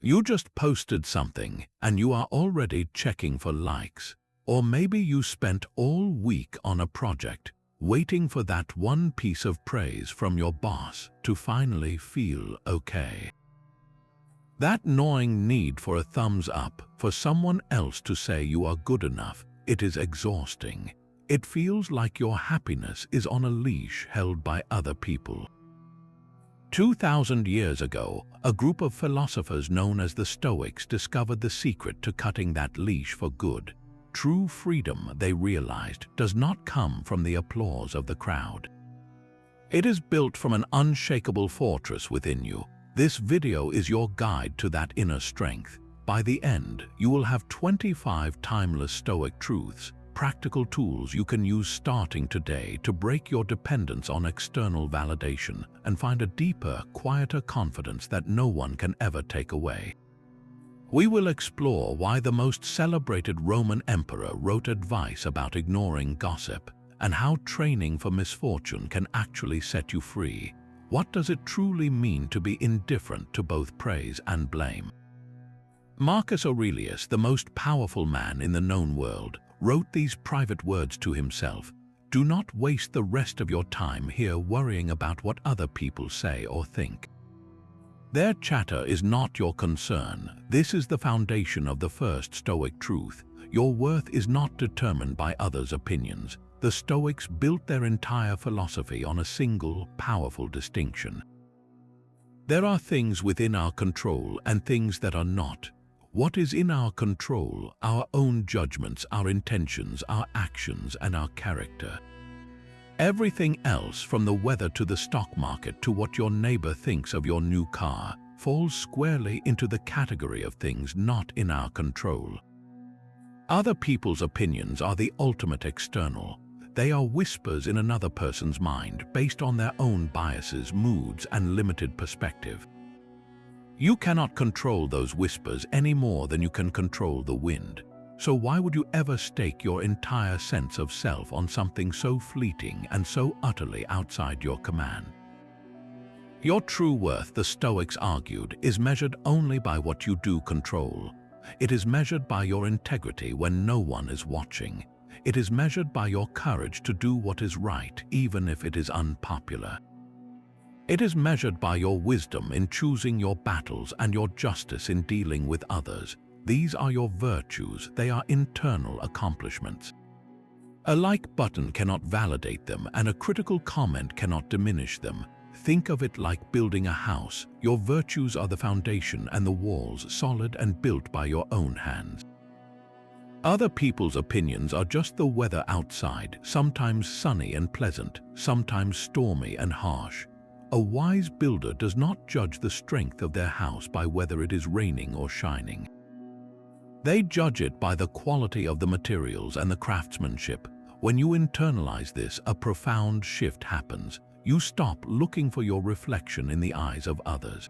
You just posted something and you are already checking for likes. Or maybe you spent all week on a project, waiting for that one piece of praise from your boss to finally feel okay. That gnawing need for a thumbs up, for someone else to say you are good enough, it is exhausting. It feels like your happiness is on a leash held by other people. 2,000 years ago, a group of philosophers known as the Stoics discovered the secret to cutting that leash for good. True freedom, they realized, does not come from the applause of the crowd. It is built from an unshakable fortress within you. This video is your guide to that inner strength. By the end, you will have 25 timeless Stoic truths, practical tools you can use starting today to break your dependence on external validation and find a deeper, quieter confidence that no one can ever take away. We will explore why the most celebrated Roman emperor wrote advice about ignoring gossip and how training for misfortune can actually set you free. What does it truly mean to be indifferent to both praise and blame? Marcus Aurelius, the most powerful man in the known world, wrote these private words to himself: "Do not waste the rest of your time here worrying about what other people say or think. Their chatter is not your concern. This is the foundation of the first Stoic truth. Your worth is not determined by others' opinions." The Stoics built their entire philosophy on a single, powerful distinction. There are things within our control and things that are not. What is in our control? Our own judgments, our intentions, our actions, and our character. Everything else, from the weather to the stock market to what your neighbor thinks of your new car, falls squarely into the category of things not in our control. Other people's opinions are the ultimate external. They are whispers in another person's mind based on their own biases, moods, and limited perspective. You cannot control those whispers any more than you can control the wind. So why would you ever stake your entire sense of self on something so fleeting and so utterly outside your command? Your true worth, the Stoics argued, is measured only by what you do control. It is measured by your integrity when no one is watching. It is measured by your courage to do what is right, even if it is unpopular. It is measured by your wisdom in choosing your battles and your justice in dealing with others. These are your virtues. They are internal accomplishments. A like button cannot validate them, and a critical comment cannot diminish them. Think of it like building a house. Your virtues are the foundation and the walls, solid and built by your own hands. Other people's opinions are just the weather outside, sometimes sunny and pleasant, sometimes stormy and harsh. A wise builder does not judge the strength of their house by whether it is raining or shining. They judge it by the quality of the materials and the craftsmanship. When you internalize this, a profound shift happens. You stop looking for your reflection in the eyes of others.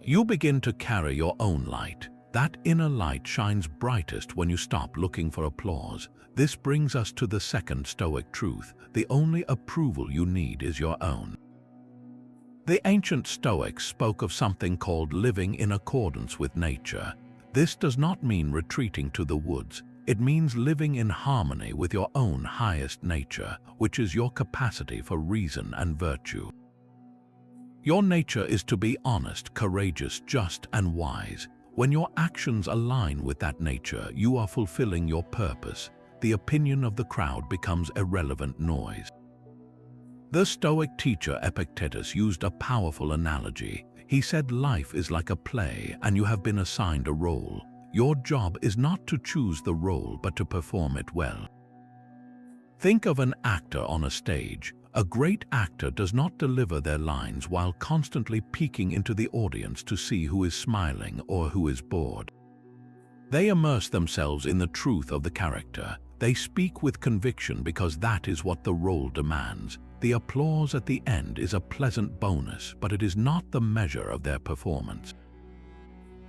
You begin to carry your own light. That inner light shines brightest when you stop looking for applause. This brings us to the second Stoic truth: the only approval you need is your own. The ancient Stoics spoke of something called living in accordance with nature. This does not mean retreating to the woods. It means living in harmony with your own highest nature, which is your capacity for reason and virtue. Your nature is to be honest, courageous, just, and wise. When your actions align with that nature, you are fulfilling your purpose. The opinion of the crowd becomes irrelevant noise. The Stoic teacher Epictetus used a powerful analogy. He said life is like a play and you have been assigned a role. Your job is not to choose the role but to perform it well. Think of an actor on a stage. A great actor does not deliver their lines while constantly peeking into the audience to see who is smiling or who is bored. They immerse themselves in the truth of the character. They speak with conviction because that is what the role demands. The applause at the end is a pleasant bonus, but it is not the measure of their performance.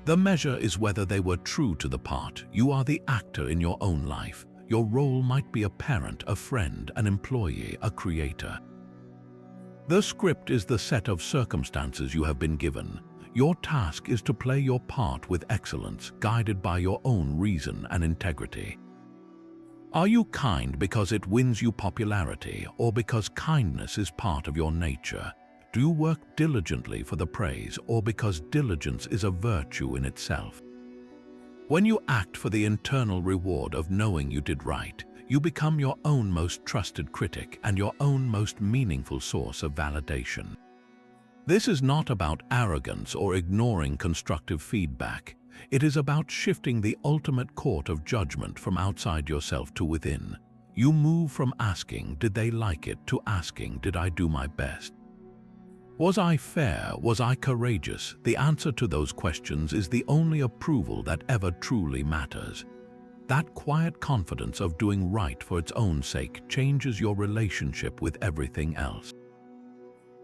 The measure is whether they were true to the part. You are the actor in your own life. Your role might be a parent, a friend, an employee, a creator. The script is the set of circumstances you have been given. Your task is to play your part with excellence, guided by your own reason and integrity. Are you kind because it wins you popularity, or because kindness is part of your nature? Do you work diligently for the praise, or because diligence is a virtue in itself? When you act for the internal reward of knowing you did right, you become your own most trusted critic and your own most meaningful source of validation. This is not about arrogance or ignoring constructive feedback. It is about shifting the ultimate court of judgment from outside yourself to within. You move from asking, "Did they like it?" to asking, "Did I do my best?" Was I fair? Was I courageous? The answer to those questions is the only approval that ever truly matters. That quiet confidence of doing right for its own sake changes your relationship with everything else.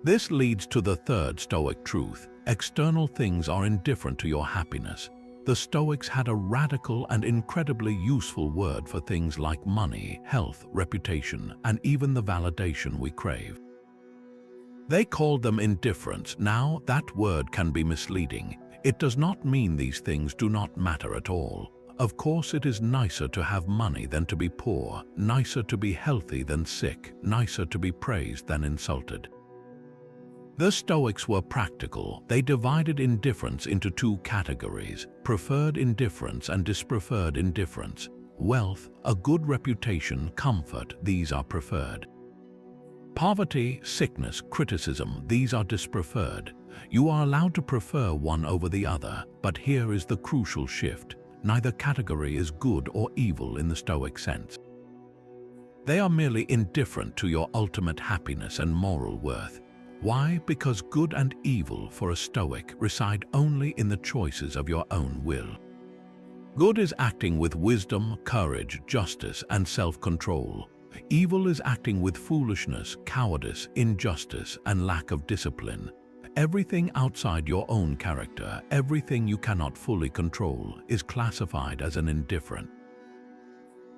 This leads to the third Stoic truth: external things are indifferent to your happiness. The Stoics had a radical and incredibly useful word for things like money, health, reputation, and even the validation we crave. They called them indifference. Now, that word can be misleading. It does not mean these things do not matter at all. Of course, it is nicer to have money than to be poor, nicer to be healthy than sick, nicer to be praised than insulted. The Stoics were practical. They divided indifference into two categories: preferred indifference and dispreferred indifference. Wealth, a good reputation, comfort, these are preferred. Poverty, sickness, criticism, these are dispreferred. You are allowed to prefer one over the other, but here is the crucial shift. Neither category is good or evil in the Stoic sense. They are merely indifferent to your ultimate happiness and moral worth. Why? Because good and evil for a Stoic reside only in the choices of your own will. Good is acting with wisdom, courage, justice, and self-control. Evil is acting with foolishness, cowardice, injustice, and lack of discipline. Everything outside your own character, everything you cannot fully control, is classified as an indifferent.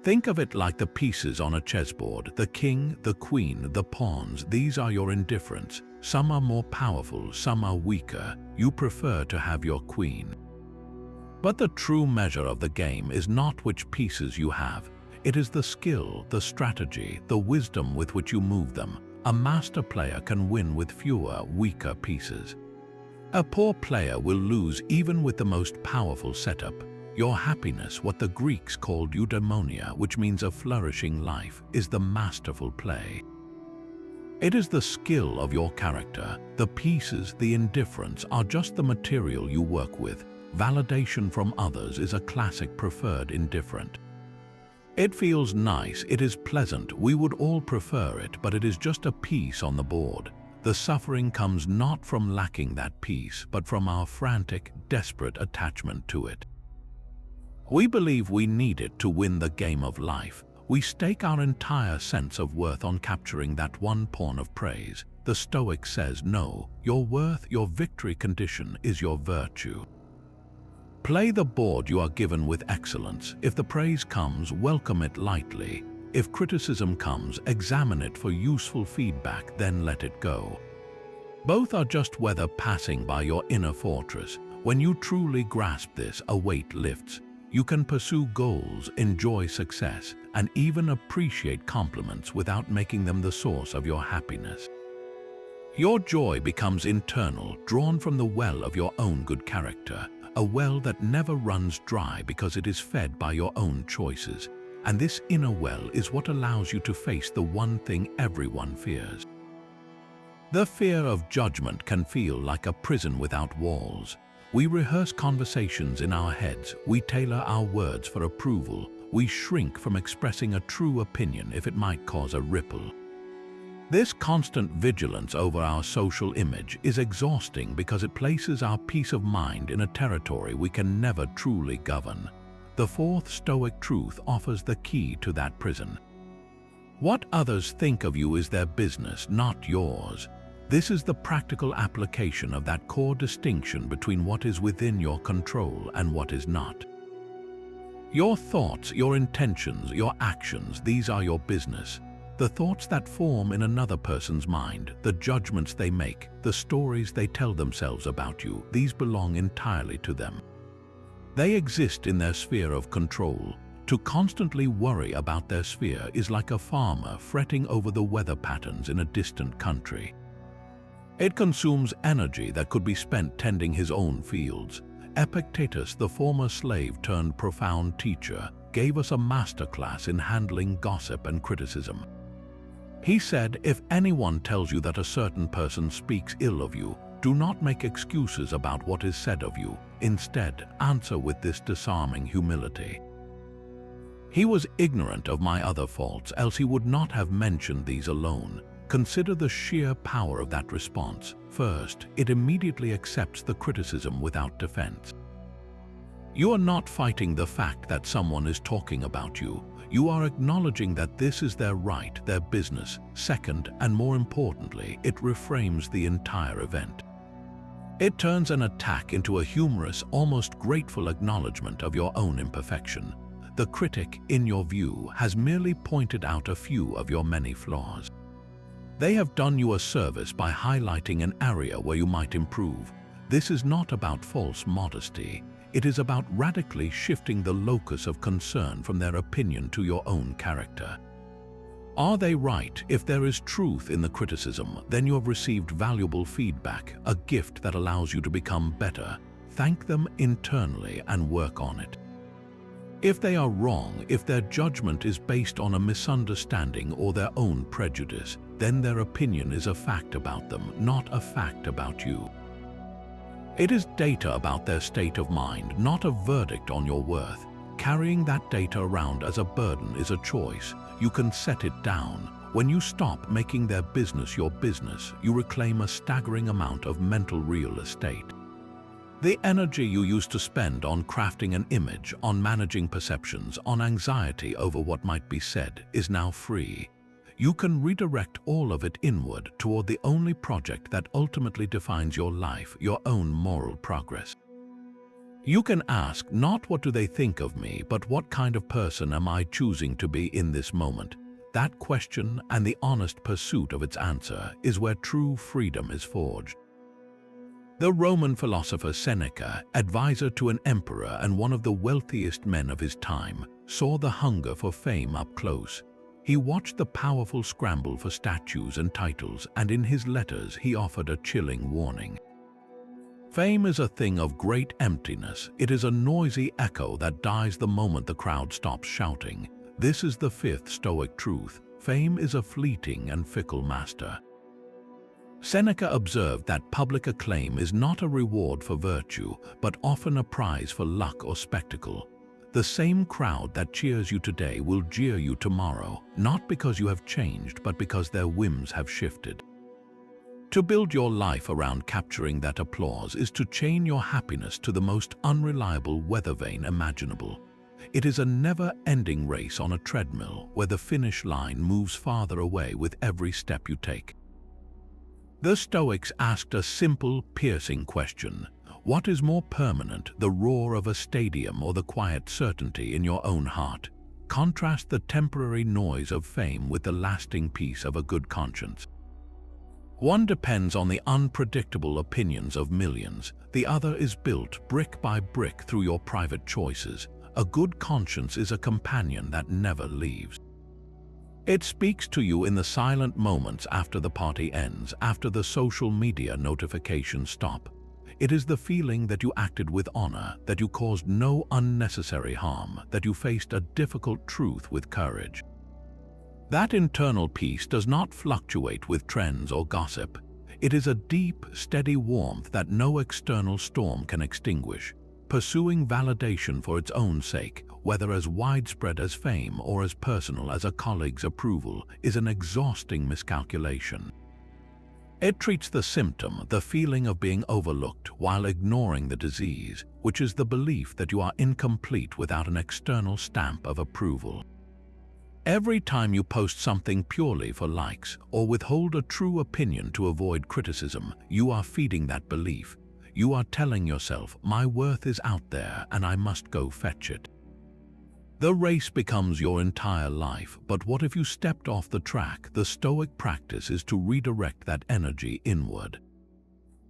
Think of it like the pieces on a chessboard: the king, the queen, the pawns. These are your indifferents. Some are more powerful, some are weaker. You prefer to have your queen. But the true measure of the game is not which pieces you have. It is the skill, the strategy, the wisdom with which you move them. A master player can win with fewer, weaker pieces. A poor player will lose even with the most powerful setup. Your happiness, what the Greeks called eudaimonia, which means a flourishing life, is the masterful play. It is the skill of your character. The pieces, the indifference, are just the material you work with. Validation from others is a classic preferred indifferent. It feels nice, it is pleasant, we would all prefer it, but it is just a piece on the board. The suffering comes not from lacking that piece, but from our frantic, desperate attachment to it. We believe we need it to win the game of life. We stake our entire sense of worth on capturing that one pawn of praise. The Stoic says, no, your worth, your victory condition is your virtue. Play the board you are given with excellence. If the praise comes, welcome it lightly. If criticism comes, examine it for useful feedback, then let it go. Both are just weather passing by your inner fortress. When you truly grasp this, a weight lifts. You can pursue goals, enjoy success, and even appreciate compliments without making them the source of your happiness. Your joy becomes internal, drawn from the well of your own good character. A well that never runs dry because it is fed by your own choices. And this inner well is what allows you to face the one thing everyone fears. The fear of judgment can feel like a prison without walls. We rehearse conversations in our heads. We tailor our words for approval. We shrink from expressing a true opinion if it might cause a ripple. This constant vigilance over our social image is exhausting because it places our peace of mind in a territory we can never truly govern. The fourth Stoic truth offers the key to that prison. What others think of you is their business, not yours. This is the practical application of that core distinction between what is within your control and what is not. Your thoughts, your intentions, your actions, these are your business. The thoughts that form in another person's mind, the judgments they make, the stories they tell themselves about you, these belong entirely to them. They exist in their sphere of control. To constantly worry about their sphere is like a farmer fretting over the weather patterns in a distant country. It consumes energy that could be spent tending his own fields. Epictetus, the former slave turned profound teacher, gave us a masterclass in handling gossip and criticism. He said, if anyone tells you that a certain person speaks ill of you, do not make excuses about what is said of you. Instead, answer with this disarming humility. He was ignorant of my other faults, else he would not have mentioned these alone. Consider the sheer power of that response. First, it immediately accepts the criticism without defense. You are not fighting the fact that someone is talking about you. You are acknowledging that this is their right, their business. Second, and more importantly, it reframes the entire event. It turns an attack into a humorous, almost grateful acknowledgement of your own imperfection. The critic, in your view, has merely pointed out a few of your many flaws. They have done you a service by highlighting an area where you might improve. This is not about false modesty. It is about radically shifting the locus of concern from their opinion to your own character. Are they right? If there is truth in the criticism, then you have received valuable feedback, a gift that allows you to become better. Thank them internally and work on it. If they are wrong, if their judgment is based on a misunderstanding or their own prejudice, then their opinion is a fact about them, not a fact about you. It is data about their state of mind, not a verdict on your worth. Carrying that data around as a burden is a choice. You can set it down. When you stop making their business your business, you reclaim a staggering amount of mental real estate. The energy you used to spend on crafting an image, on managing perceptions, on anxiety over what might be said, is now free. You can redirect all of it inward toward the only project that ultimately defines your life, your own moral progress. You can ask not what do they think of me, but what kind of person am I choosing to be in this moment. That question and the honest pursuit of its answer is where true freedom is forged. The Roman philosopher Seneca, advisor to an emperor and one of the wealthiest men of his time, saw the hunger for fame up close. He watched the powerful scramble for statues and titles, and in his letters he offered a chilling warning. Fame is a thing of great emptiness. It is a noisy echo that dies the moment the crowd stops shouting. This is the fifth Stoic truth. Fame is a fleeting and fickle master. Seneca observed that public acclaim is not a reward for virtue, but often a prize for luck or spectacle. The same crowd that cheers you today will jeer you tomorrow, not because you have changed, but because their whims have shifted. To build your life around capturing that applause is to chain your happiness to the most unreliable weather vane imaginable. It is a never-ending race on a treadmill where the finish line moves farther away with every step you take. The Stoics asked a simple, piercing question. What is more permanent, the roar of a stadium or the quiet certainty in your own heart? Contrast the temporary noise of fame with the lasting peace of a good conscience. One depends on the unpredictable opinions of millions. The other is built brick by brick through your private choices. A good conscience is a companion that never leaves. It speaks to you in the silent moments after the party ends, after the social media notifications stop. It is the feeling that you acted with honor, that you caused no unnecessary harm, that you faced a difficult truth with courage. That internal peace does not fluctuate with trends or gossip. It is a deep, steady warmth that no external storm can extinguish. Pursuing validation for its own sake, whether as widespread as fame or as personal as a colleague's approval, is an exhausting miscalculation. It treats the symptom, the feeling of being overlooked, while ignoring the disease, which is the belief that you are incomplete without an external stamp of approval. Every time you post something purely for likes or withhold a true opinion to avoid criticism, you are feeding that belief. You are telling yourself, my worth is out there and I must go fetch it. The race becomes your entire life, but what if you stepped off the track? The Stoic practice is to redirect that energy inward.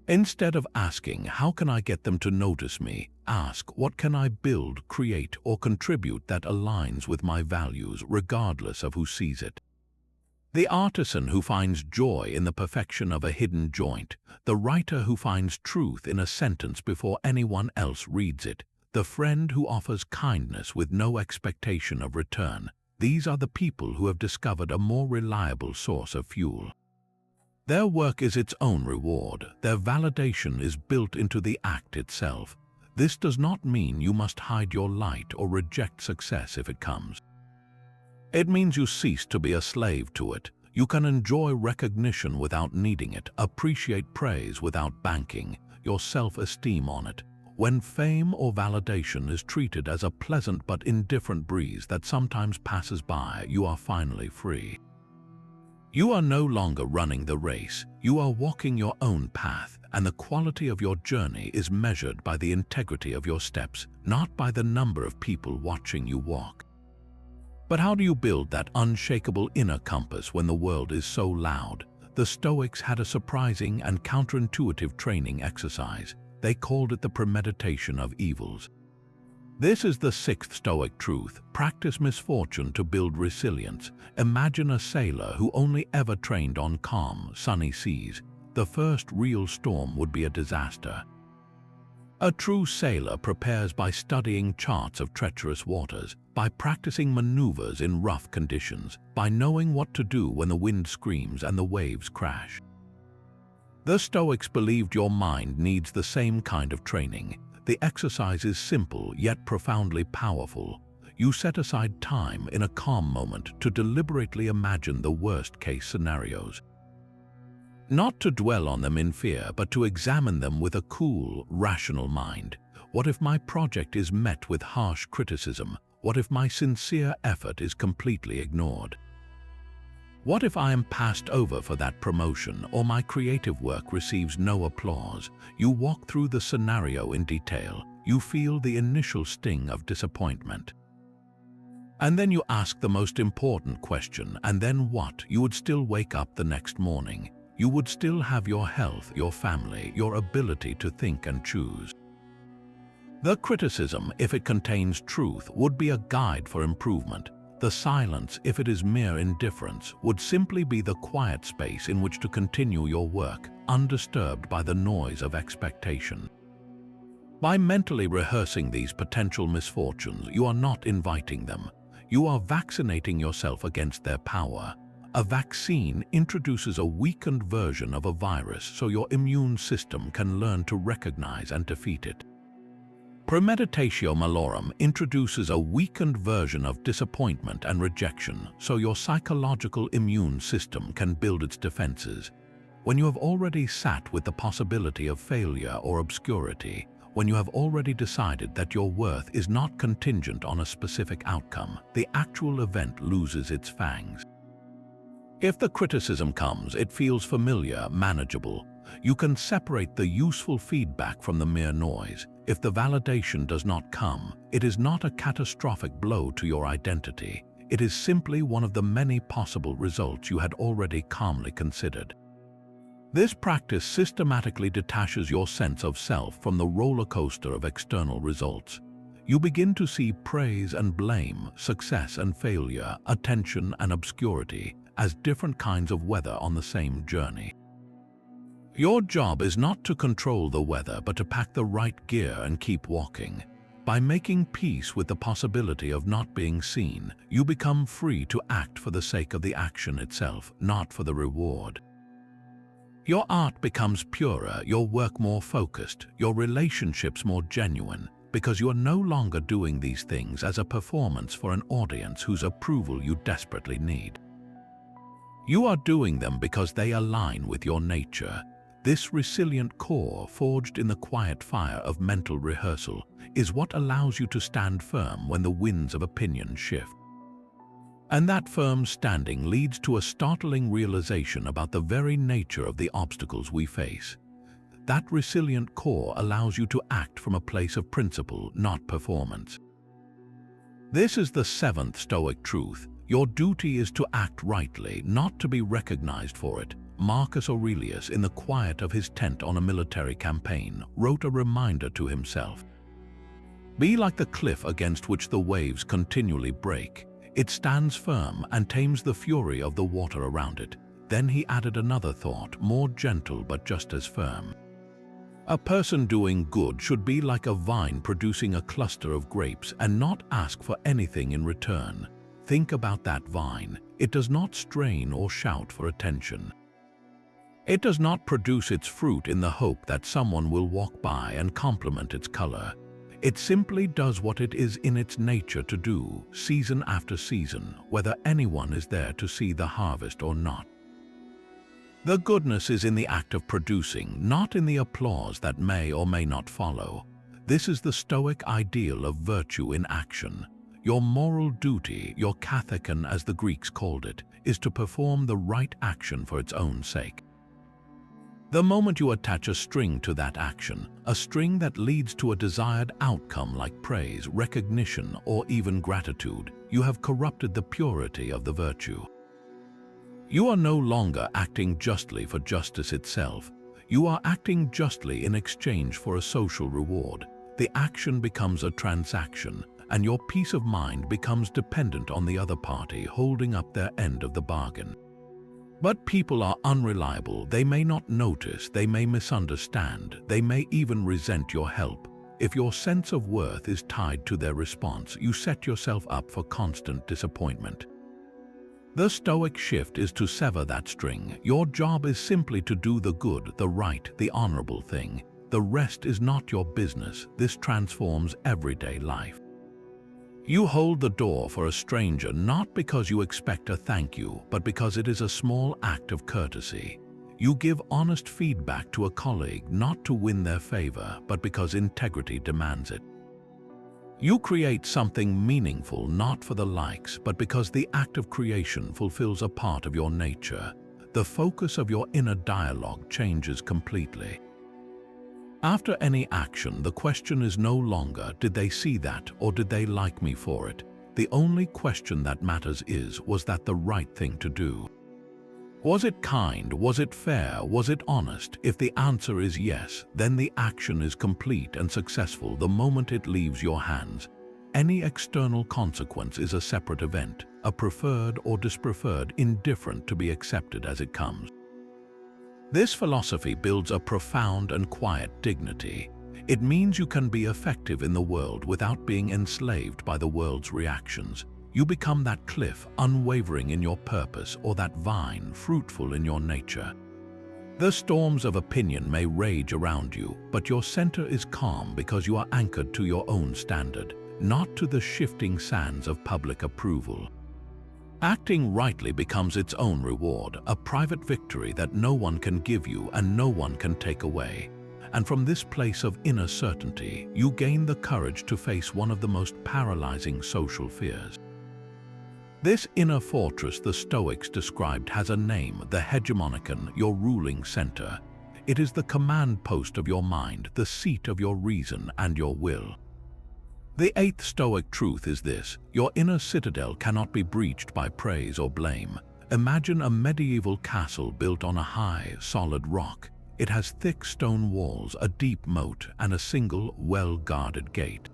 Instead of asking, how can I get them to notice me? Ask, what can I build, create, or contribute that aligns with my values, regardless of who sees it? The artisan who finds joy in the perfection of a hidden joint, the writer who finds truth in a sentence before anyone else reads it, the friend who offers kindness with no expectation of return, these are the people who have discovered a more reliable source of fuel. Their work is its own reward. Their validation is built into the act itself. This does not mean you must hide your light or reject success if it comes. It means you cease to be a slave to it. You can enjoy recognition without needing it, appreciate praise without banking your self-esteem on it. When fame or validation is treated as a pleasant but indifferent breeze that sometimes passes by, you are finally free. You are no longer running the race, you are walking your own path, and the quality of your journey is measured by the integrity of your steps, not by the number of people watching you walk. But how do you build that unshakable inner compass when the world is so loud? The Stoics had a surprising and counterintuitive training exercise. They called it the premeditation of evils. This is the sixth Stoic truth. Practice misfortune to build resilience. Imagine a sailor who only ever trained on calm, sunny seas. The first real storm would be a disaster. A true sailor prepares by studying charts of treacherous waters, by practicing maneuvers in rough conditions, by knowing what to do when the wind screams and the waves crash. The Stoics believed your mind needs the same kind of training. The exercise is simple yet profoundly powerful. You set aside time in a calm moment to deliberately imagine the worst-case scenarios. Not to dwell on them in fear, but to examine them with a cool, rational mind. What if my project is met with harsh criticism? What if my sincere effort is completely ignored? What if I am passed over for that promotion or my creative work receives no applause? You walk through the scenario in detail. You feel the initial sting of disappointment. And then you ask the most important question, and then what? You would still wake up the next morning. You would still have your health, your family, your ability to think and choose. The criticism, if it contains truth, would be a guide for improvement. The silence, if it is mere indifference, would simply be the quiet space in which to continue your work, undisturbed by the noise of expectation. By mentally rehearsing these potential misfortunes, you are not inviting them. You are vaccinating yourself against their power. A vaccine introduces a weakened version of a virus so your immune system can learn to recognize and defeat it. Premeditatio malorum introduces a weakened version of disappointment and rejection so your psychological immune system can build its defenses. When you have already sat with the possibility of failure or obscurity, when you have already decided that your worth is not contingent on a specific outcome, the actual event loses its fangs. If the criticism comes, it feels familiar, manageable. You can separate the useful feedback from the mere noise. If the validation does not come, it is not a catastrophic blow to your identity. It is simply one of the many possible results you had already calmly considered. This practice systematically detaches your sense of self from the roller coaster of external results. You begin to see praise and blame, success and failure, attention and obscurity as different kinds of weather on the same journey. Your job is not to control the weather, but to pack the right gear and keep walking. By making peace with the possibility of not being seen, you become free to act for the sake of the action itself, not for the reward. Your art becomes purer, your work more focused, your relationships more genuine, because you are no longer doing these things as a performance for an audience whose approval you desperately need. You are doing them because they align with your nature. This resilient core, forged in the quiet fire of mental rehearsal, is what allows you to stand firm when the winds of opinion shift. And that firm standing leads to a startling realization about the very nature of the obstacles we face. That resilient core allows you to act from a place of principle, not performance. This is the seventh Stoic truth. Your duty is to act rightly, not to be recognized for it. Marcus Aurelius, in the quiet of his tent on a military campaign, wrote a reminder to himself. Be like the cliff against which the waves continually break. It stands firm and tames the fury of the water around it. Then he added another thought, more gentle but just as firm. A person doing good should be like a vine producing a cluster of grapes and not ask for anything in return. Think about that vine. It does not strain or shout for attention. It does not produce its fruit in the hope that someone will walk by and compliment its color. It simply does what it is in its nature to do, season after season, whether anyone is there to see the harvest or not. The goodness is in the act of producing, not in the applause that may or may not follow. This is the Stoic ideal of virtue in action. Your moral duty, your kathekon as the Greeks called it, is to perform the right action for its own sake. The moment you attach a string to that action, a string that leads to a desired outcome like praise, recognition, or even gratitude, you have corrupted the purity of the virtue. You are no longer acting justly for justice itself. You are acting justly in exchange for a social reward. The action becomes a transaction, and your peace of mind becomes dependent on the other party holding up their end of the bargain. But people are unreliable. They may not notice, they may misunderstand, they may even resent your help. If your sense of worth is tied to their response, you set yourself up for constant disappointment. The Stoic shift is to sever that string. Your job is simply to do the good, the right, the honorable thing. The rest is not your business. This transforms everyday life. You hold the door for a stranger not because you expect a thank you, but because it is a small act of courtesy. You give honest feedback to a colleague not to win their favor, but because integrity demands it. You create something meaningful not for the likes, but because the act of creation fulfills a part of your nature. The focus of your inner dialogue changes completely. After any action, the question is no longer, did they see that or did they like me for it? The only question that matters is, was that the right thing to do? Was it kind? Was it fair? Was it honest? If the answer is yes, then the action is complete and successful the moment it leaves your hands. Any external consequence is a separate event, a preferred or dispreferred, indifferent to be accepted as it comes. This philosophy builds a profound and quiet dignity. It means you can be effective in the world without being enslaved by the world's reactions. You become that cliff, unwavering in your purpose, or that vine, fruitful in your nature. The storms of opinion may rage around you, but your center is calm because you are anchored to your own standard, not to the shifting sands of public approval. Acting rightly becomes its own reward, a private victory that no one can give you and no one can take away. And from this place of inner certainty, you gain the courage to face one of the most paralyzing social fears. This inner fortress the Stoics described has a name, the hegemonikon, your ruling center. It is the command post of your mind, the seat of your reason and your will. The eighth Stoic truth is this: your inner citadel cannot be breached by praise or blame. Imagine a medieval castle built on a high, solid rock. It has thick stone walls, a deep moat, and a single, well-guarded gate.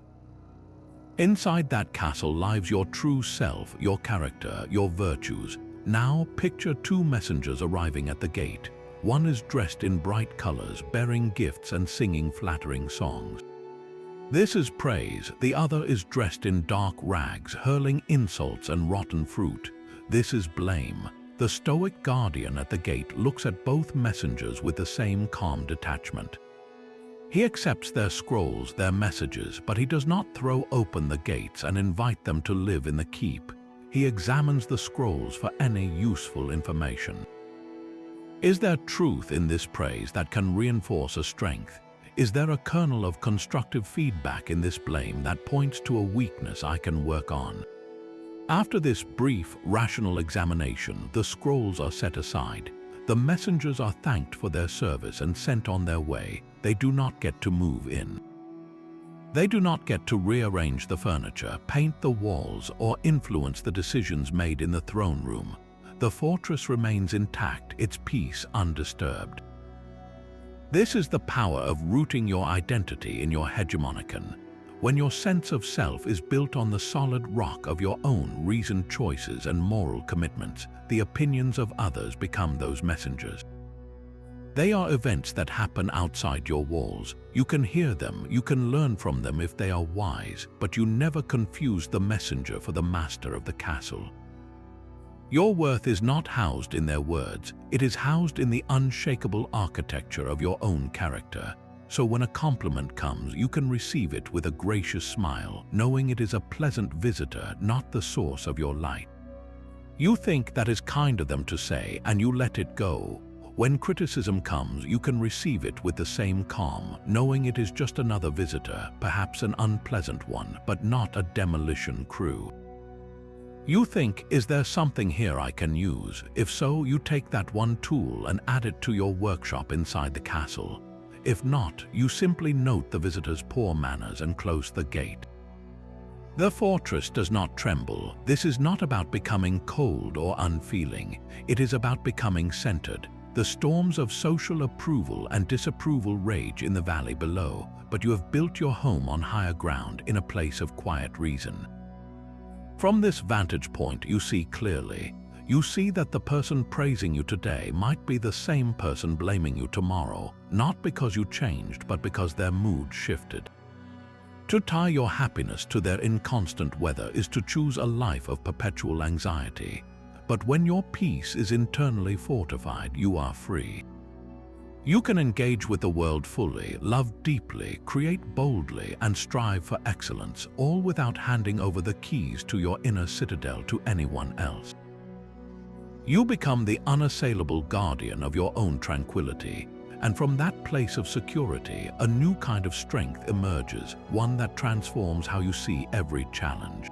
Inside that castle lives your true self, your character, your virtues. Now picture two messengers arriving at the gate. One is dressed in bright colors, bearing gifts and singing flattering songs. This is praise. The other is dressed in dark rags, hurling insults and rotten fruit. This is blame. The Stoic guardian at the gate looks at both messengers with the same calm detachment. He accepts their scrolls, their messages, but he does not throw open the gates and invite them to live in the keep. He examines the scrolls for any useful information. Is there truth in this praise that can reinforce a strength? Is there a kernel of constructive feedback in this blame that points to a weakness I can work on? After this brief, rational examination, the scrolls are set aside. The messengers are thanked for their service and sent on their way. They do not get to move in. They do not get to rearrange the furniture, paint the walls, or influence the decisions made in the throne room. The fortress remains intact, its peace undisturbed. This is the power of rooting your identity in your hegemonicon. When your sense of self is built on the solid rock of your own reasoned choices and moral commitments, the opinions of others become those messengers. They are events that happen outside your walls. You can hear them, you can learn from them if they are wise, but you never confuse the messenger for the master of the castle. Your worth is not housed in their words, it is housed in the unshakable architecture of your own character. So when a compliment comes, you can receive it with a gracious smile, knowing it is a pleasant visitor, not the source of your light. You think that is kind of them to say, and you let it go. When criticism comes, you can receive it with the same calm, knowing it is just another visitor, perhaps an unpleasant one, but not a demolition crew. You think, is there something here I can use? If so, you take that one tool and add it to your workshop inside the castle. If not, you simply note the visitor's poor manners and close the gate. The fortress does not tremble. This is not about becoming cold or unfeeling. It is about becoming centered. The storms of social approval and disapproval rage in the valley below, but you have built your home on higher ground in a place of quiet reason. From this vantage point, you see clearly. You see that the person praising you today might be the same person blaming you tomorrow, not because you changed, but because their mood shifted. To tie your happiness to their inconstant weather is to choose a life of perpetual anxiety. But when your peace is internally fortified, you are free. You can engage with the world fully, love deeply, create boldly, and strive for excellence, all without handing over the keys to your inner citadel to anyone else. You become the unassailable guardian of your own tranquility, and from that place of security, a new kind of strength emerges, one that transforms how you see every challenge.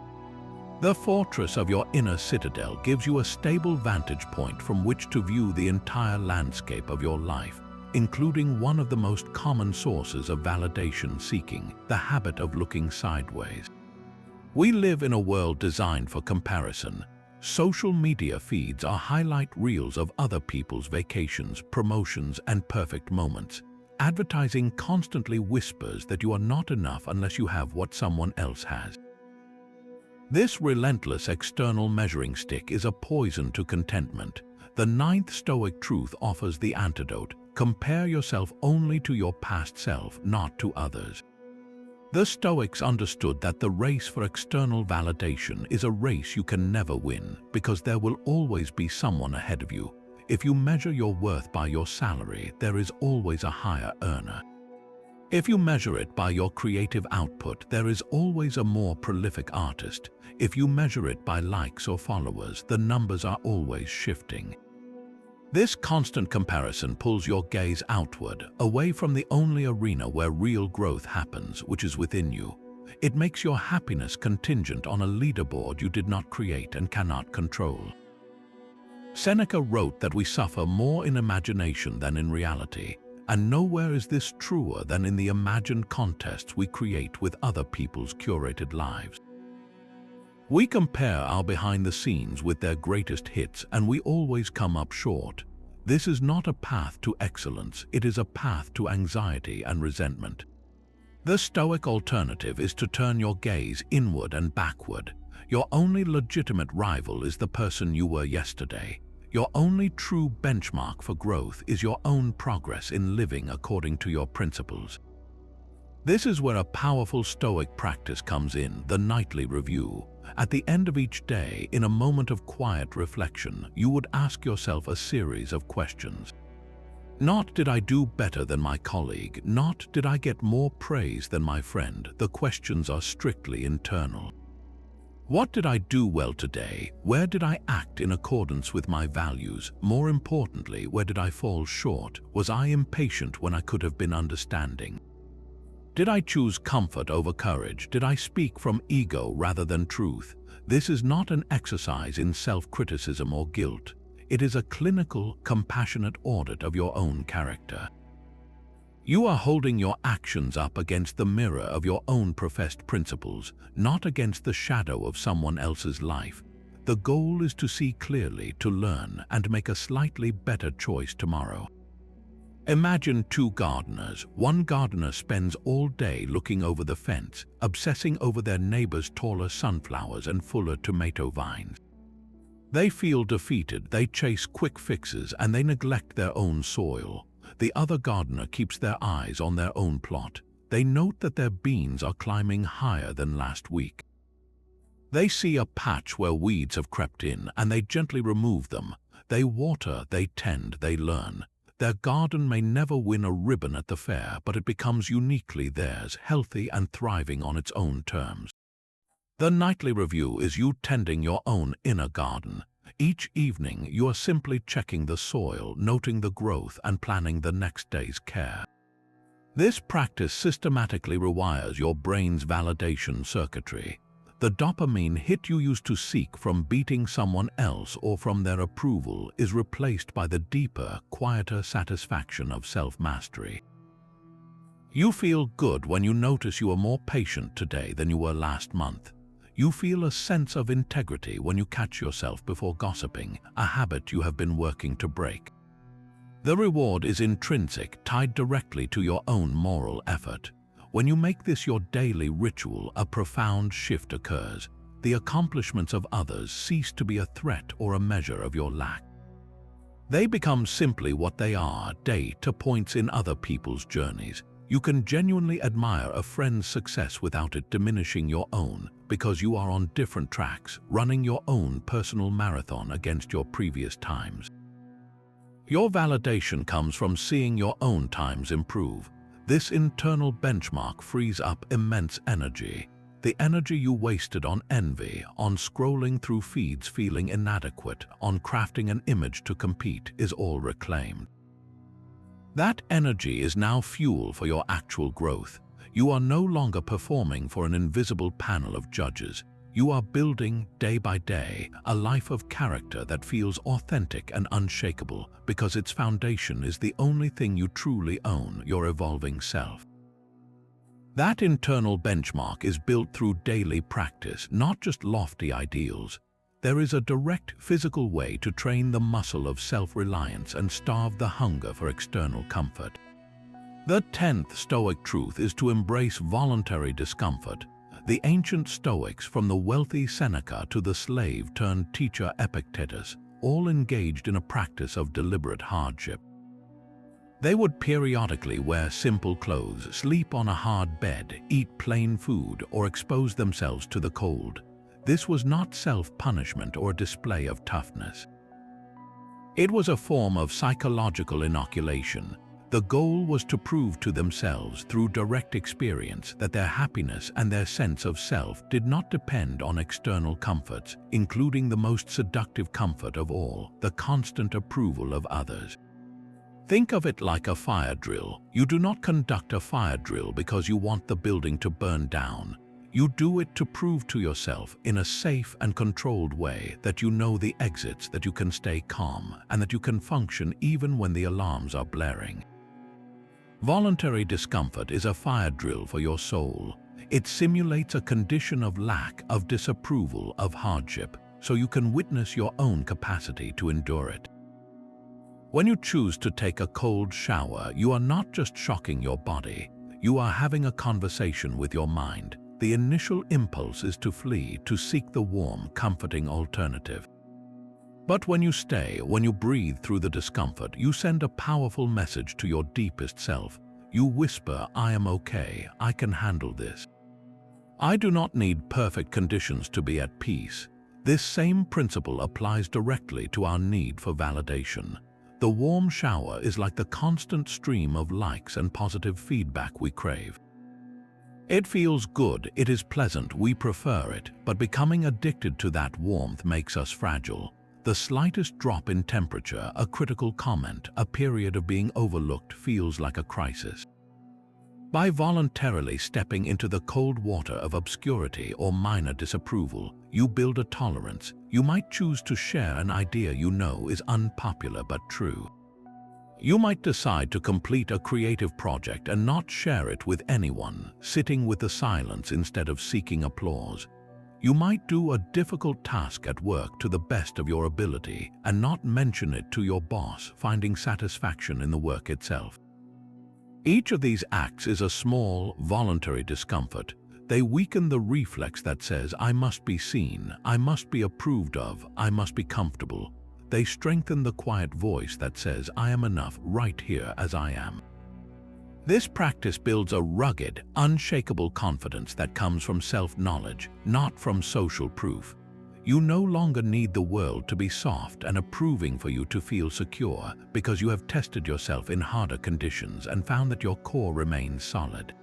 The fortress of your inner citadel gives you a stable vantage point from which to view the entire landscape of your life, including one of the most common sources of validation seeking, the habit of looking sideways. We live in a world designed for comparison. Social media feeds are highlight reels of other people's vacations, promotions, and perfect moments. Advertising constantly whispers that you are not enough unless you have what someone else has. This relentless external measuring stick is a poison to contentment. The ninth Stoic truth offers the antidote. Compare yourself only to your past self, not to others. The Stoics understood that the race for external validation is a race you can never win, because there will always be someone ahead of you. If you measure your worth by your salary, there is always a higher earner. If you measure it by your creative output, there is always a more prolific artist. If you measure it by likes or followers, the numbers are always shifting. This constant comparison pulls your gaze outward, away from the only arena where real growth happens, which is within you. It makes your happiness contingent on a leaderboard you did not create and cannot control. Seneca wrote that we suffer more in imagination than in reality. And nowhere is this truer than in the imagined contests we create with other people's curated lives. We compare our behind the scenes with their greatest hits, and we always come up short. This is not a path to excellence, it is a path to anxiety and resentment. The Stoic alternative is to turn your gaze inward and backward. Your only legitimate rival is the person you were yesterday. Your only true benchmark for growth is your own progress in living according to your principles. This is where a powerful Stoic practice comes in, the nightly review. At the end of each day, in a moment of quiet reflection, you would ask yourself a series of questions. Not did I do better than my colleague, not did I get more praise than my friend. The questions are strictly internal. What did I do well today? Where did I act in accordance with my values? More importantly, where did I fall short? Was I impatient when I could have been understanding? Did I choose comfort over courage? Did I speak from ego rather than truth? This is not an exercise in self-criticism or guilt. It is a clinical, compassionate audit of your own character. You are holding your actions up against the mirror of your own professed principles, not against the shadow of someone else's life. The goal is to see clearly, to learn, and make a slightly better choice tomorrow. Imagine two gardeners. One gardener spends all day looking over the fence, obsessing over their neighbor's taller sunflowers and fuller tomato vines. They feel defeated, they chase quick fixes, and they neglect their own soil. The other gardener keeps their eyes on their own plot. They note that their beans are climbing higher than last week. They see a patch where weeds have crept in, and they gently remove them. They water, they tend, they learn. Their garden may never win a ribbon at the fair, but it becomes uniquely theirs, healthy and thriving on its own terms. The nightly review is you tending your own inner garden. Each evening, you are simply checking the soil, noting the growth, and planning the next day's care. This practice systematically rewires your brain's validation circuitry. The dopamine hit you used to seek from beating someone else or from their approval is replaced by the deeper, quieter satisfaction of self-mastery. You feel good when you notice you are more patient today than you were last month. You feel a sense of integrity when you catch yourself before gossiping, a habit you have been working to break. The reward is intrinsic, tied directly to your own moral effort. When you make this your daily ritual, a profound shift occurs. The accomplishments of others cease to be a threat or a measure of your lack. They become simply what they are, data points in other people's journeys. You can genuinely admire a friend's success without it diminishing your own, because you are on different tracks, running your own personal marathon against your previous times. Your validation comes from seeing your own times improve. This internal benchmark frees up immense energy. The energy you wasted on envy, on scrolling through feeds feeling inadequate, on crafting an image to compete, is all reclaimed. That energy is now fuel for your actual growth. You are no longer performing for an invisible panel of judges. You are building, day by day, a life of character that feels authentic and unshakable because its foundation is the only thing you truly own, your evolving self. That internal benchmark is built through daily practice, not just lofty ideals. There is a direct physical way to train the muscle of self-reliance and starve the hunger for external comfort. The 10th Stoic truth is to embrace voluntary discomfort. The ancient Stoics, from the wealthy Seneca to the slave-turned-teacher Epictetus, all engaged in a practice of deliberate hardship. They would periodically wear simple clothes, sleep on a hard bed, eat plain food, or expose themselves to the cold. This was not self-punishment or display of toughness. It was a form of psychological inoculation. The goal was to prove to themselves through direct experience that their happiness and their sense of self did not depend on external comforts, including the most seductive comfort of all, the constant approval of others. Think of it like a fire drill. You do not conduct a fire drill because you want the building to burn down. You do it to prove to yourself in a safe and controlled way that you know the exits, that you can stay calm, and that you can function even when the alarms are blaring. Voluntary discomfort is a fire drill for your soul. It simulates a condition of lack, of disapproval, of hardship, so you can witness your own capacity to endure it. When you choose to take a cold shower, you are not just shocking your body, you are having a conversation with your mind. The initial impulse is to flee, to seek the warm, comforting alternative. But when you stay, when you breathe through the discomfort, you send a powerful message to your deepest self. You whisper, "I am okay, I can handle this. I do not need perfect conditions to be at peace." This same principle applies directly to our need for validation. The warm shower is like the constant stream of likes and positive feedback we crave. It feels good, it is pleasant, we prefer it, but becoming addicted to that warmth makes us fragile. The slightest drop in temperature, a critical comment, a period of being overlooked feels like a crisis. By voluntarily stepping into the cold water of obscurity or minor disapproval, you build a tolerance. You might choose to share an idea you know is unpopular but true. You might decide to complete a creative project and not share it with anyone, sitting with the silence instead of seeking applause. You might do a difficult task at work to the best of your ability and not mention it to your boss, finding satisfaction in the work itself. Each of these acts is a small, voluntary discomfort. They weaken the reflex that says, I must be seen, I must be approved of, I must be comfortable. They strengthen the quiet voice that says, I am enough right here as I am. This practice builds a rugged, unshakable confidence that comes from self-knowledge, not from social proof. You no longer need the world to be soft and approving for you to feel secure, because you have tested yourself in harder conditions and found that your core remains solid.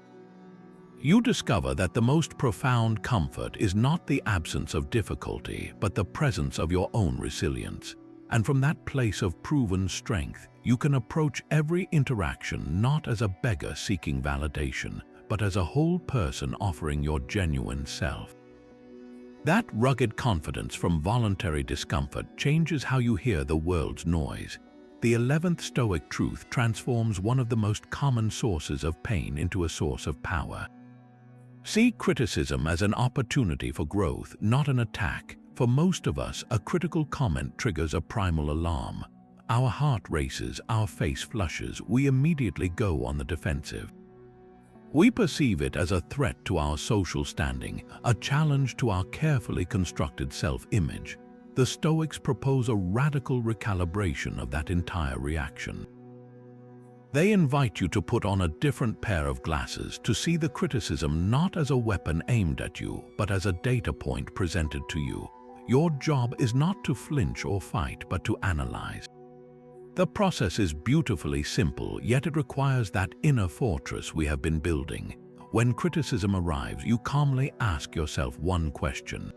You discover that the most profound comfort is not the absence of difficulty, but the presence of your own resilience. And from that place of proven strength, you can approach every interaction not as a beggar seeking validation, but as a whole person offering your genuine self. That rugged confidence from voluntary discomfort changes how you hear the world's noise. The 11th Stoic truth transforms one of the most common sources of pain into a source of power. See criticism as an opportunity for growth, not an attack. For most of us, a critical comment triggers a primal alarm. Our heart races, our face flushes, we immediately go on the defensive. We perceive it as a threat to our social standing, a challenge to our carefully constructed self-image. The Stoics propose a radical recalibration of that entire reaction. They invite you to put on a different pair of glasses, to see the criticism not as a weapon aimed at you, but as a data point presented to you. Your job is not to flinch or fight, but to analyze. The process is beautifully simple, yet it requires that inner fortress we have been building. When criticism arrives, you calmly ask yourself one question.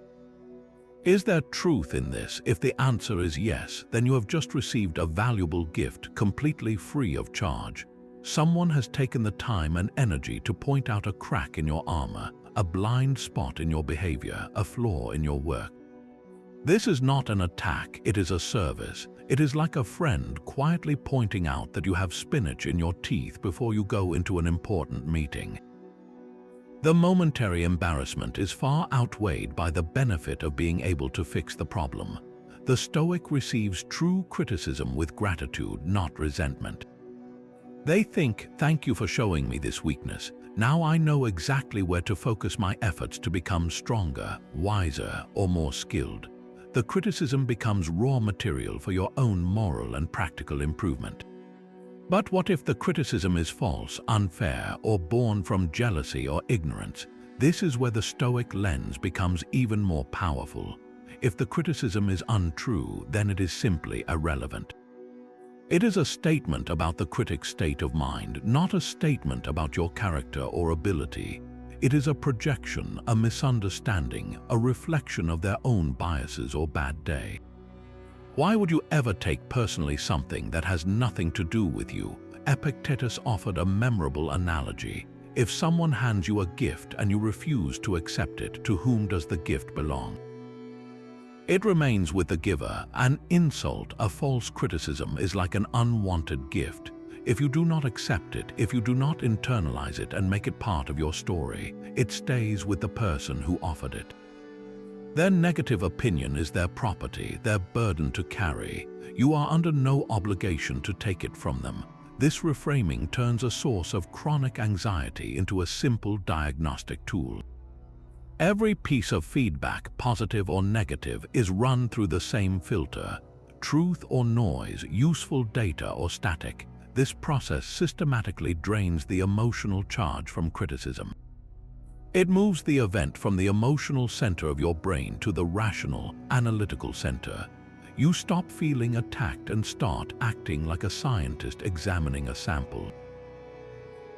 Is there truth in this? If the answer is yes, then you have just received a valuable gift completely free of charge. Someone has taken the time and energy to point out a crack in your armor, a blind spot in your behavior, a flaw in your work. This is not an attack, it is a service. It is like a friend quietly pointing out that you have spinach in your teeth before you go into an important meeting. The momentary embarrassment is far outweighed by the benefit of being able to fix the problem. The Stoic receives true criticism with gratitude, not resentment. They think, thank you for showing me this weakness. Now I know exactly where to focus my efforts to become stronger, wiser, or more skilled. The criticism becomes raw material for your own moral and practical improvement. But what if the criticism is false, unfair, or born from jealousy or ignorance? This is where the Stoic lens becomes even more powerful. If the criticism is untrue, then it is simply irrelevant. It is a statement about the critic's state of mind, not a statement about your character or ability. It is a projection, a misunderstanding, a reflection of their own biases or bad day. Why would you ever take personally something that has nothing to do with you? Epictetus offered a memorable analogy. If someone hands you a gift and you refuse to accept it, to whom does the gift belong? It remains with the giver. An insult, a false criticism, is like an unwanted gift. If you do not accept it, if you do not internalize it and make it part of your story, it stays with the person who offered it. Their negative opinion is their property, their burden to carry. You are under no obligation to take it from them. This reframing turns a source of chronic anxiety into a simple diagnostic tool. Every piece of feedback, positive or negative, is run through the same filter. Truth or noise, useful data or static. This process systematically drains the emotional charge from criticism. It moves the event from the emotional center of your brain to the rational, analytical center. You stop feeling attacked and start acting like a scientist examining a sample.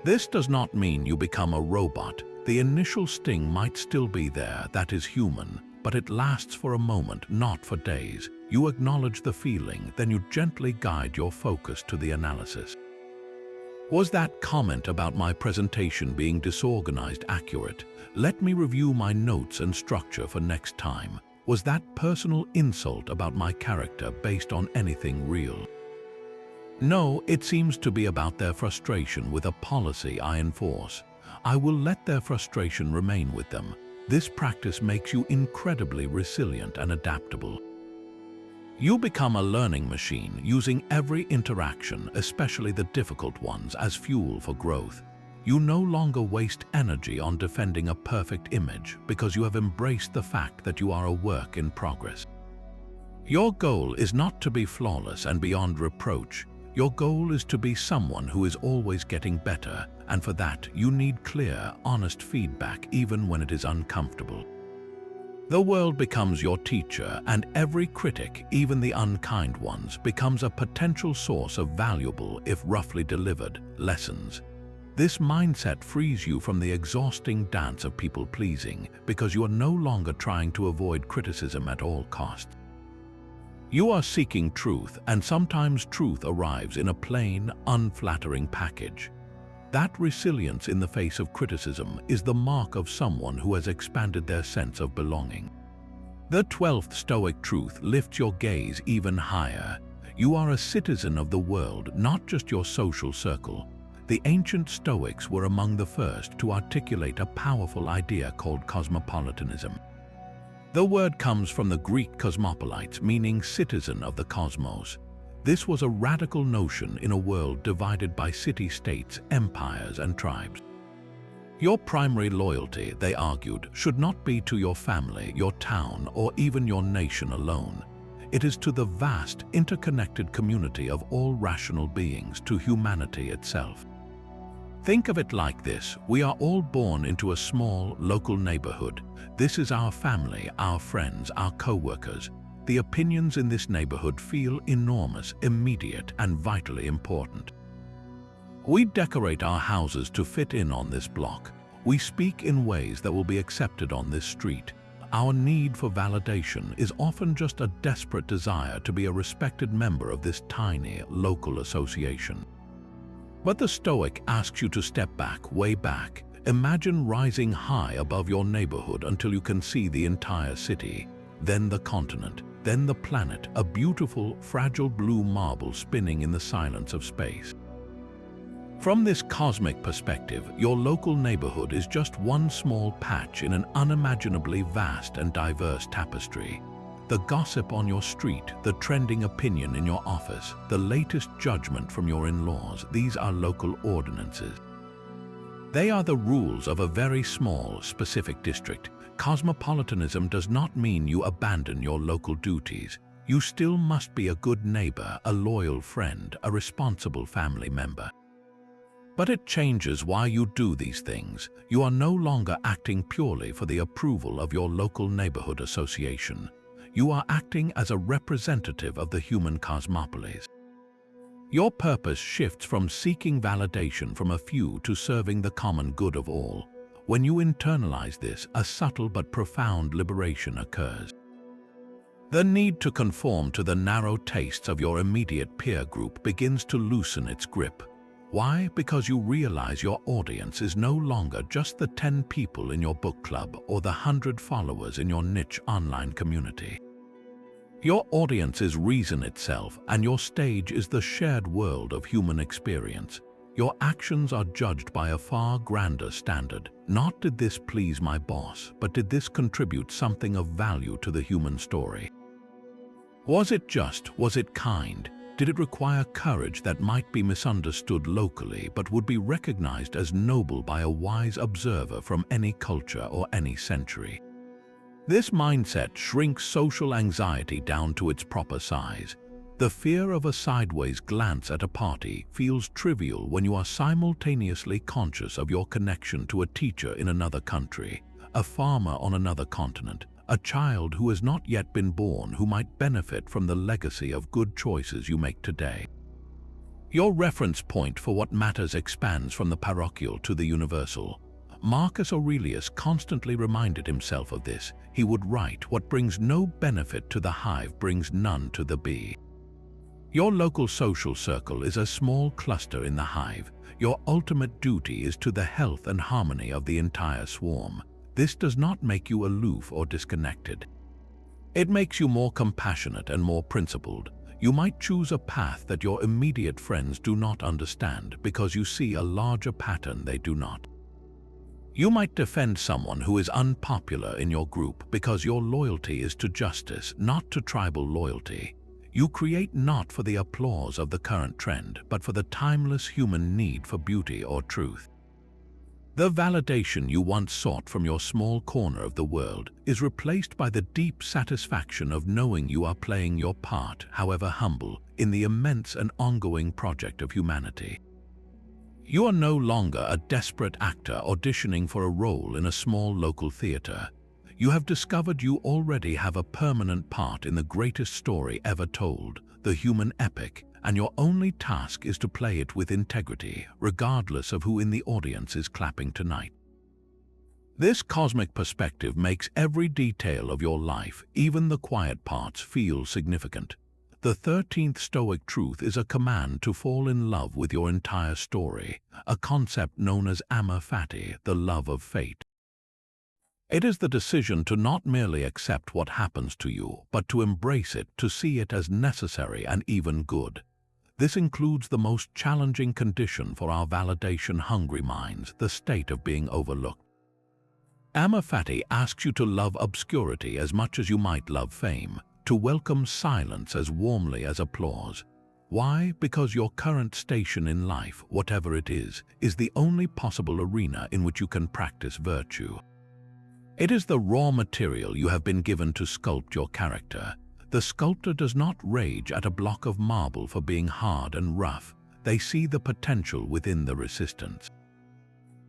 This does not mean you become a robot. The initial sting might still be there, that is human, but it lasts for a moment, not for days. You acknowledge the feeling, then you gently guide your focus to the analysis. Was that comment about my presentation being disorganized accurate? Let me review my notes and structure for next time. Was that personal insult about my character based on anything real? No, it seems to be about their frustration with a policy I enforce. I will let their frustration remain with them. This practice makes you incredibly resilient and adaptable. You become a learning machine, using every interaction, especially the difficult ones, as fuel for growth. You no longer waste energy on defending a perfect image because you have embraced the fact that you are a work in progress. Your goal is not to be flawless and beyond reproach. Your goal is to be someone who is always getting better, and for that you need clear, honest feedback even when it is uncomfortable. The world becomes your teacher, and every critic, even the unkind ones, becomes a potential source of valuable, if roughly delivered, lessons. This mindset frees you from the exhausting dance of people-pleasing because you are no longer trying to avoid criticism at all costs. You are seeking truth, and sometimes truth arrives in a plain, unflattering package. That resilience in the face of criticism is the mark of someone who has expanded their sense of belonging. The 12th Stoic truth lifts your gaze even higher. You are a citizen of the world, not just your social circle. The ancient Stoics were among the first to articulate a powerful idea called cosmopolitanism. The word comes from the Greek cosmopolites, meaning citizen of the cosmos. This was a radical notion in a world divided by city-states, empires, and tribes. Your primary loyalty, they argued, should not be to your family, your town, or even your nation alone. It is to the vast, interconnected community of all rational beings, to humanity itself. Think of it like this: we are all born into a small, local neighborhood. This is our family, our friends, our co-workers. The opinions in this neighborhood feel enormous, immediate, and vitally important. We decorate our houses to fit in on this block. We speak in ways that will be accepted on this street. Our need for validation is often just a desperate desire to be a respected member of this tiny, local association. But the Stoic asks you to step back, way back. Imagine rising high above your neighborhood until you can see the entire city, then the continent, then the planet, a beautiful, fragile blue marble spinning in the silence of space. From this cosmic perspective, your local neighborhood is just one small patch in an unimaginably vast and diverse tapestry. The gossip on your street, the trending opinion in your office, the latest judgment from your in-laws, these are local ordinances. They are the rules of a very small, specific district. Cosmopolitanism does not mean you abandon your local duties. You still must be a good neighbor, a loyal friend, a responsible family member. But it changes why you do these things. You are no longer acting purely for the approval of your local neighborhood association. You are acting as a representative of the human cosmopolis. Your purpose shifts from seeking validation from a few to serving the common good of all. When you internalize this, a subtle but profound liberation occurs. The need to conform to the narrow tastes of your immediate peer group begins to loosen its grip. Why? Because you realize your audience is no longer just the 10 people in your book club or the 100 followers in your niche online community. Your audience is reason itself, and your stage is the shared world of human experience. Your actions are judged by a far grander standard. Not did this please my boss, but did this contribute something of value to the human story? Was it just? Was it kind? Did it require courage that might be misunderstood locally but would be recognized as noble by a wise observer from any culture or any century? This mindset shrinks social anxiety down to its proper size. The fear of a sideways glance at a party feels trivial when you are simultaneously conscious of your connection to a teacher in another country, a farmer on another continent, a child who has not yet been born who might benefit from the legacy of good choices you make today. Your reference point for what matters expands from the parochial to the universal. Marcus Aurelius constantly reminded himself of this. He would write, "What brings no benefit to the hive brings none to the bee." Your local social circle is a small cluster in the hive. Your ultimate duty is to the health and harmony of the entire swarm. This does not make you aloof or disconnected. It makes you more compassionate and more principled. You might choose a path that your immediate friends do not understand because you see a larger pattern they do not. You might defend someone who is unpopular in your group because your loyalty is to justice, not to tribal loyalty. You create not for the applause of the current trend, but for the timeless human need for beauty or truth. The validation you once sought from your small corner of the world is replaced by the deep satisfaction of knowing you are playing your part, however humble, in the immense and ongoing project of humanity. You are no longer a desperate actor auditioning for a role in a small local theater. You have discovered you already have a permanent part in the greatest story ever told, the human epic, and your only task is to play it with integrity, regardless of who in the audience is clapping tonight. This cosmic perspective makes every detail of your life, even the quiet parts, feel significant. The 13th Stoic truth is a command to fall in love with your entire story, a concept known as amor fati, the love of fate. It is the decision to not merely accept what happens to you, but to embrace it, to see it as necessary and even good. This includes the most challenging condition for our validation-hungry minds, the state of being overlooked. Amor fati asks you to love obscurity as much as you might love fame, to welcome silence as warmly as applause. Why? Because your current station in life, whatever it is the only possible arena in which you can practice virtue. It is the raw material you have been given to sculpt your character. The sculptor does not rage at a block of marble for being hard and rough. They see the potential within the resistance.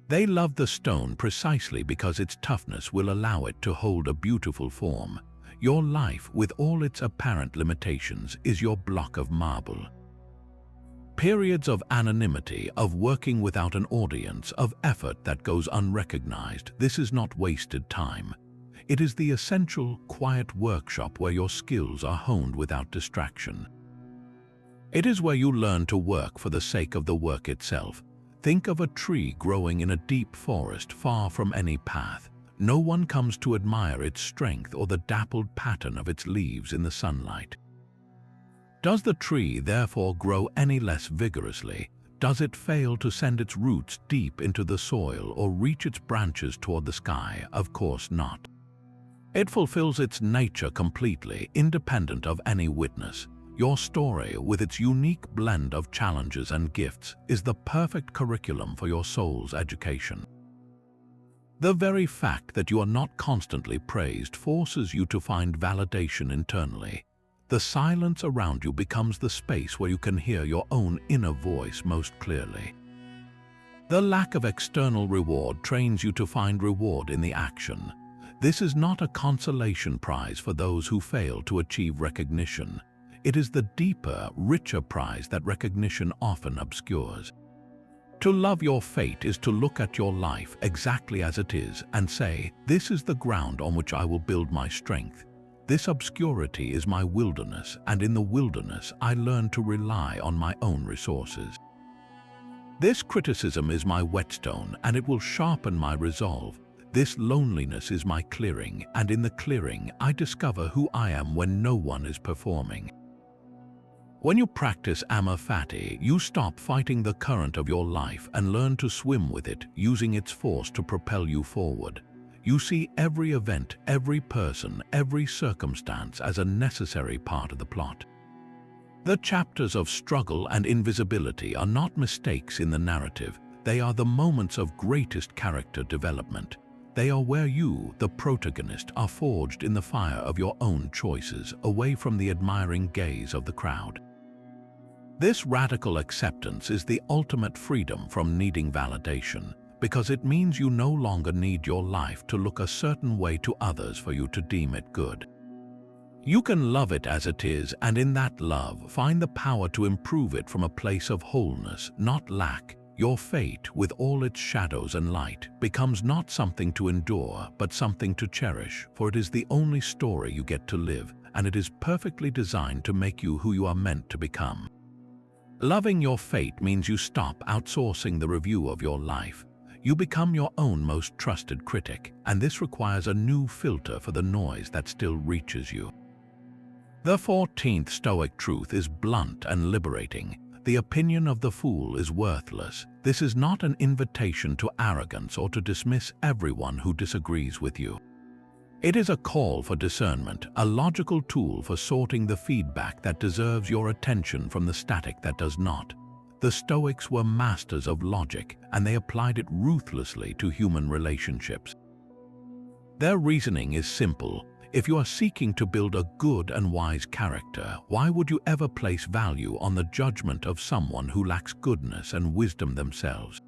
They love the stone precisely because its toughness will allow it to hold a beautiful form. Your life, with all its apparent limitations, is your block of marble. Periods of anonymity, of working without an audience, of effort that goes unrecognized, this is not wasted time. It is the essential, quiet workshop where your skills are honed without distraction. It is where you learn to work for the sake of the work itself. Think of a tree growing in a deep forest far from any path. No one comes to admire its strength or the dappled pattern of its leaves in the sunlight. Does the tree therefore grow any less vigorously? Does it fail to send its roots deep into the soil or reach its branches toward the sky? Of course not. It fulfills its nature completely, independent of any witness. Your story, with its unique blend of challenges and gifts, is the perfect curriculum for your soul's education. The very fact that you are not constantly praised forces you to find validation internally. The silence around you becomes the space where you can hear your own inner voice most clearly. The lack of external reward trains you to find reward in the action. This is not a consolation prize for those who fail to achieve recognition. It is the deeper, richer prize that recognition often obscures. To love your fate is to look at your life exactly as it is and say, this is the ground on which I will build my strength. This obscurity is my wilderness, and in the wilderness I learn to rely on my own resources. This criticism is my whetstone, and it will sharpen my resolve. This loneliness is my clearing, and in the clearing I discover who I am when no one is performing. When you practice amor fati, you stop fighting the current of your life and learn to swim with it, using its force to propel you forward. You see every event, every person, every circumstance as a necessary part of the plot. The chapters of struggle and invisibility are not mistakes in the narrative. They are the moments of greatest character development. They are where you, the protagonist, are forged in the fire of your own choices, away from the admiring gaze of the crowd. This radical acceptance is the ultimate freedom from needing validation, because it means you no longer need your life to look a certain way to others for you to deem it good. You can love it as it is, and in that love, find the power to improve it from a place of wholeness, not lack. Your fate, with all its shadows and light, becomes not something to endure, but something to cherish, for it is the only story you get to live, and it is perfectly designed to make you who you are meant to become. Loving your fate means you stop outsourcing the review of your life. You become your own most trusted critic, and this requires a new filter for the noise that still reaches you. The 14th Stoic truth is blunt and liberating. The opinion of the fool is worthless. This is not an invitation to arrogance or to dismiss everyone who disagrees with you. It is a call for discernment, a logical tool for sorting the feedback that deserves your attention from the static that does not. The Stoics were masters of logic, and they applied it ruthlessly to human relationships. Their reasoning is simple. If you are seeking to build a good and wise character, why would you ever place value on the judgment of someone who lacks goodness and wisdom themselves?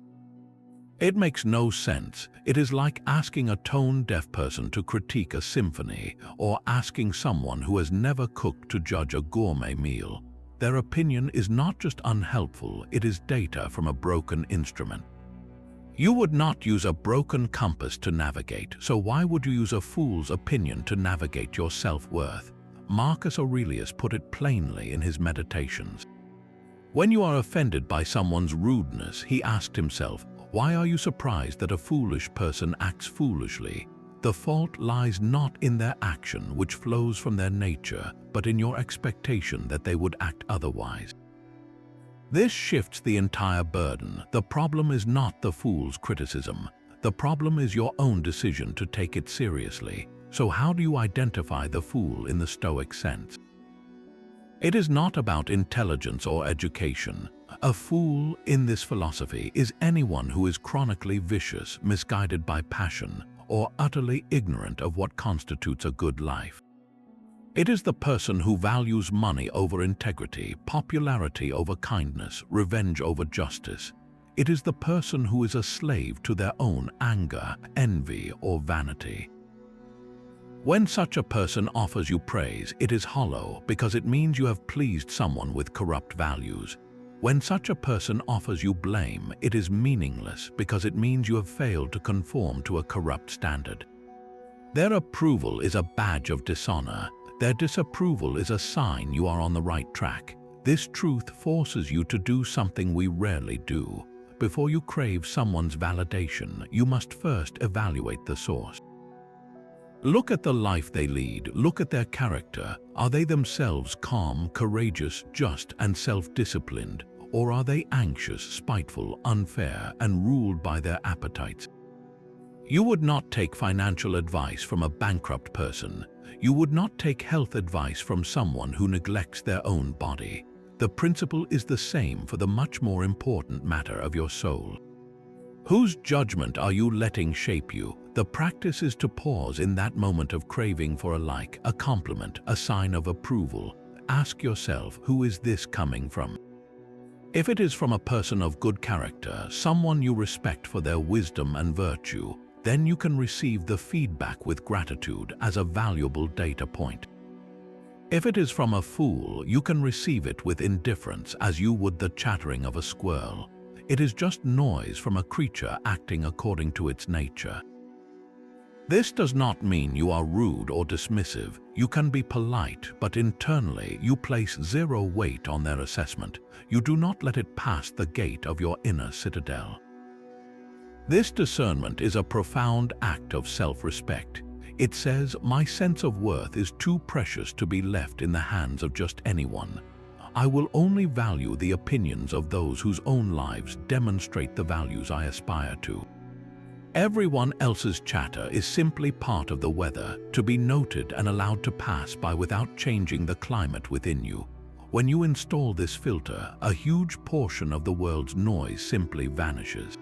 It makes no sense. It is like asking a tone-deaf person to critique a symphony, or asking someone who has never cooked to judge a gourmet meal. Their opinion is not just unhelpful, it is data from a broken instrument. You would not use a broken compass to navigate, so why would you use a fool's opinion to navigate your self-worth? Marcus Aurelius put it plainly in his Meditations. When you are offended by someone's rudeness, he asked himself, why are you surprised that a foolish person acts foolishly? The fault lies not in their action, which flows from their nature, but in your expectation that they would act otherwise. This shifts the entire burden. The problem is not the fool's criticism. The problem is your own decision to take it seriously. So how do you identify the fool in the Stoic sense? It is not about intelligence or education. A fool in this philosophy is anyone who is chronically vicious, misguided by passion, or utterly ignorant of what constitutes a good life. It is the person who values money over integrity, popularity over kindness, revenge over justice. It is the person who is a slave to their own anger, envy, or vanity. When such a person offers you praise, it is hollow because it means you have pleased someone with corrupt values. When such a person offers you blame, it is meaningless because it means you have failed to conform to a corrupt standard. Their approval is a badge of dishonor. Their disapproval is a sign you are on the right track. This truth forces you to do something we rarely do. Before you crave someone's validation, you must first evaluate the source. Look at the life they lead. Look at their character. Are they themselves calm, courageous, just, and self-disciplined? Or are they anxious, spiteful, unfair, and ruled by their appetites? You would not take financial advice from a bankrupt person. You would not take health advice from someone who neglects their own body. The principle is the same for the much more important matter of your soul. Whose judgment are you letting shape you? The practice is to pause in that moment of craving for a like, a compliment, a sign of approval. Ask yourself, who is this coming from? If it is from a person of good character, someone you respect for their wisdom and virtue, then you can receive the feedback with gratitude as a valuable data point. If it is from a fool, you can receive it with indifference as you would the chattering of a squirrel. It is just noise from a creature acting according to its nature. This does not mean you are rude or dismissive. You can be polite, but internally you place zero weight on their assessment. You do not let it pass the gate of your inner citadel. This discernment is a profound act of self-respect. It says, my sense of worth is too precious to be left in the hands of just anyone. I will only value the opinions of those whose own lives demonstrate the values I aspire to. Everyone else's chatter is simply part of the weather, to be noted and allowed to pass by without changing the climate within you. When you install this filter, a huge portion of the world's noise simply vanishes.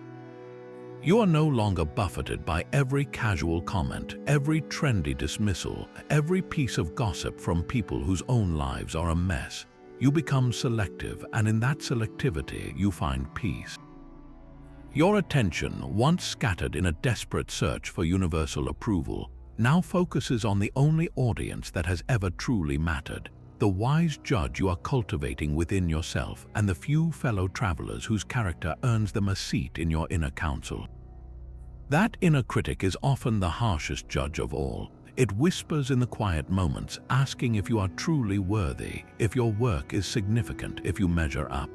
You are no longer buffeted by every casual comment, every trendy dismissal, every piece of gossip from people whose own lives are a mess. You become selective, and in that selectivity you find peace. Your attention, once scattered in a desperate search for universal approval, now focuses on the only audience that has ever truly mattered, the wise judge you are cultivating within yourself and the few fellow travelers whose character earns them a seat in your inner council. That inner critic is often the harshest judge of all. It whispers in the quiet moments, asking if you are truly worthy, if your work is significant, if you measure up.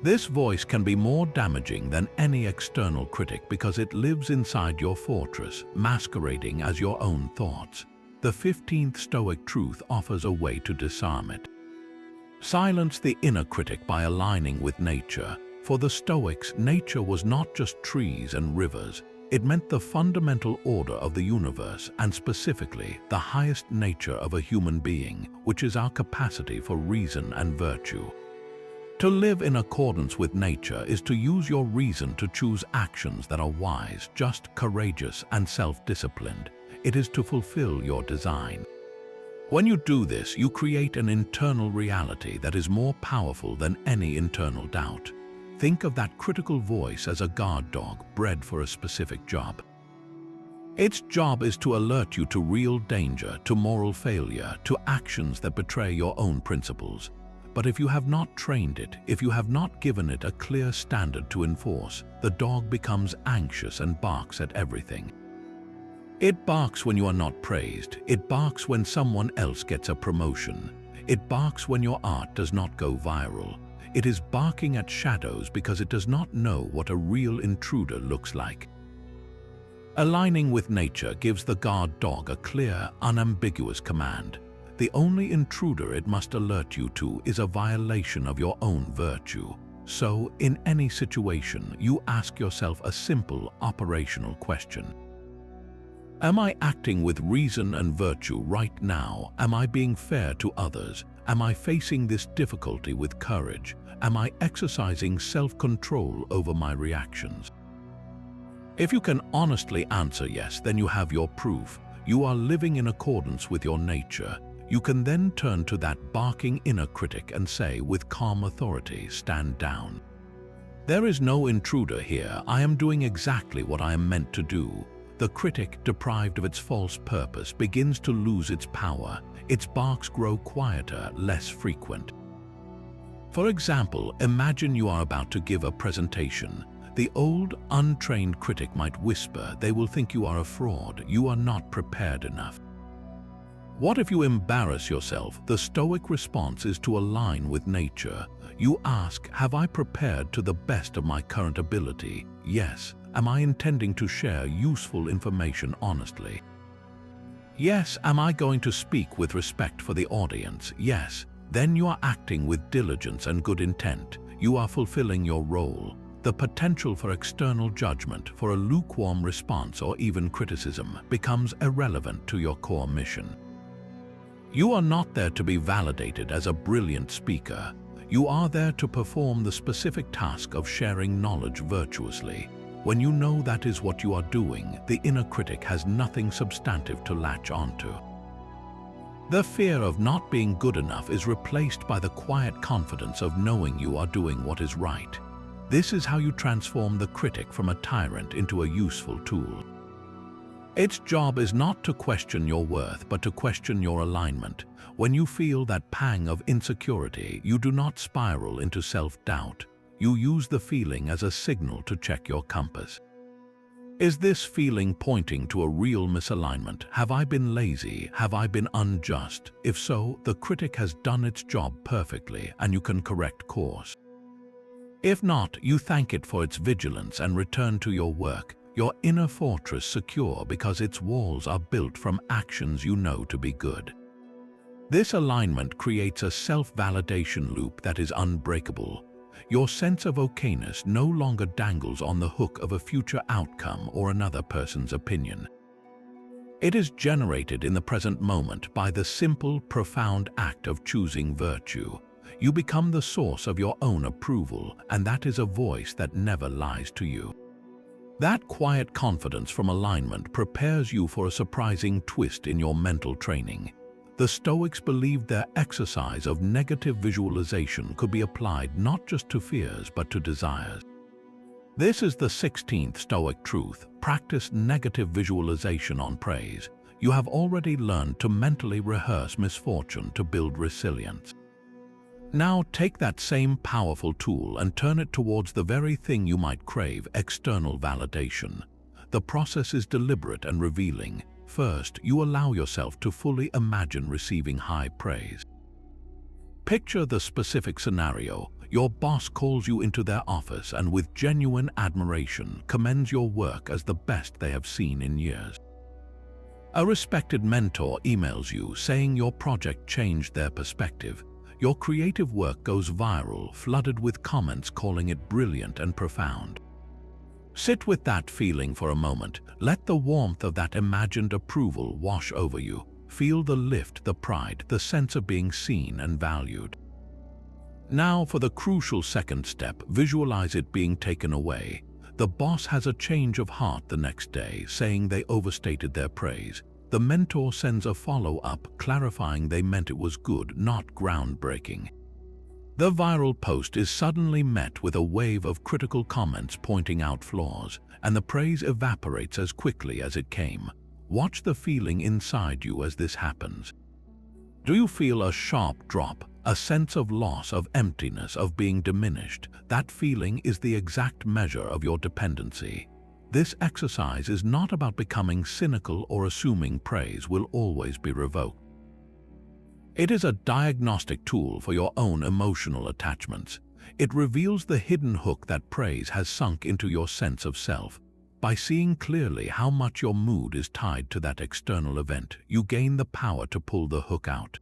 This voice can be more damaging than any external critic because it lives inside your fortress, masquerading as your own thoughts. the 15th Stoic truth offers a way to disarm it. Silence the inner critic by aligning with nature. For the Stoics, nature was not just trees and rivers. It meant the fundamental order of the universe, and specifically the highest nature of a human being, which is our capacity for reason and virtue. To live in accordance with nature is to use your reason to choose actions that are wise, just, courageous, and self-disciplined. It is to fulfill your design. When you do this, you create an internal reality that is more powerful than any internal doubt. Think of that critical voice as a guard dog bred for a specific job. Its job is to alert you to real danger, to moral failure, to actions that betray your own principles. But if you have not trained it, if you have not given it a clear standard to enforce, the dog becomes anxious and barks at everything. It barks when you are not praised. It barks when someone else gets a promotion. It barks when your art does not go viral. It is barking at shadows because it does not know what a real intruder looks like. Aligning with nature gives the guard dog a clear, unambiguous command. The only intruder it must alert you to is a violation of your own virtue. So, in any situation, you ask yourself a simple, operational question. Am I acting with reason and virtue right now? Am I being fair to others? Am I facing this difficulty with courage? Am I exercising self-control over my reactions? If you can honestly answer yes, then you have your proof. You are living in accordance with your nature. You can then turn to that barking inner critic and say with calm authority, stand down. There is no intruder here. I am doing exactly what I am meant to do. The critic, deprived of its false purpose, begins to lose its power. Its barks grow quieter, less frequent. For example, imagine you are about to give a presentation. The old, untrained critic might whisper, they will think you are a fraud, you are not prepared enough. What if you embarrass yourself? The Stoic response is to align with nature. You ask, have I prepared to the best of my current ability? Yes. Am I intending to share useful information honestly? Yes. Am I going to speak with respect for the audience? Yes. Then you are acting with diligence and good intent. You are fulfilling your role. The potential for external judgment, for a lukewarm response or even criticism, becomes irrelevant to your core mission. You are not there to be validated as a brilliant speaker. You are there to perform the specific task of sharing knowledge virtuously. When you know that is what you are doing, the inner critic has nothing substantive to latch onto. The fear of not being good enough is replaced by the quiet confidence of knowing you are doing what is right. This is how you transform the critic from a tyrant into a useful tool. Its job is not to question your worth, but to question your alignment. When you feel that pang of insecurity, you do not spiral into self-doubt. You use the feeling as a signal to check your compass. Is this feeling pointing to a real misalignment? Have I been lazy? Have I been unjust? If so, the critic has done its job perfectly and you can correct course. If not, you thank it for its vigilance and return to your work, your inner fortress secure because its walls are built from actions you know to be good. This alignment creates a self-validation loop that is unbreakable. Your sense of okayness no longer dangles on the hook of a future outcome or another person's opinion. It is generated in the present moment by the simple, profound act of choosing virtue. You become the source of your own approval, and that is a voice that never lies to you. That quiet confidence from alignment prepares you for a surprising twist in your mental training. The Stoics believed their exercise of negative visualization could be applied not just to fears but to desires. This is the 16th Stoic truth: practice negative visualization on praise. You have already learned to mentally rehearse misfortune to build resilience. Now take that same powerful tool and turn it towards the very thing you might crave: external validation. The process is deliberate and revealing. First, you allow yourself to fully imagine receiving high praise. Picture the specific scenario. Your boss calls you into their office and with genuine admiration commends your work as the best they have seen in years. A respected mentor emails you saying your project changed their perspective. Your creative work goes viral, flooded with comments calling it brilliant and profound. Sit with that feeling for a moment. Let the warmth of that imagined approval wash over you. Feel the lift, the pride, the sense of being seen and valued. Now for the crucial second step, visualize it being taken away. The boss has a change of heart the next day, saying they overstated their praise. The mentor sends a follow-up, clarifying they meant it was good, not groundbreaking. The viral post is suddenly met with a wave of critical comments pointing out flaws, and the praise evaporates as quickly as it came. Watch the feeling inside you as this happens. Do you feel a sharp drop, a sense of loss, of emptiness, of being diminished? That feeling is the exact measure of your dependency. This exercise is not about becoming cynical or assuming praise will always be revoked. It is a diagnostic tool for your own emotional attachments. It reveals the hidden hook that praise has sunk into your sense of self. By seeing clearly how much your mood is tied to that external event, you gain the power to pull the hook out.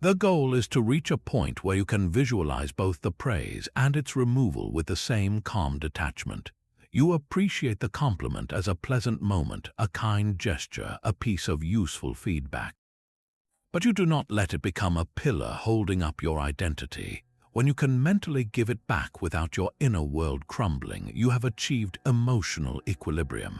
The goal is to reach a point where you can visualize both the praise and its removal with the same calm detachment. You appreciate the compliment as a pleasant moment, a kind gesture, a piece of useful feedback. But you do not let it become a pillar holding up your identity. When you can mentally give it back without your inner world crumbling, you have achieved emotional equilibrium.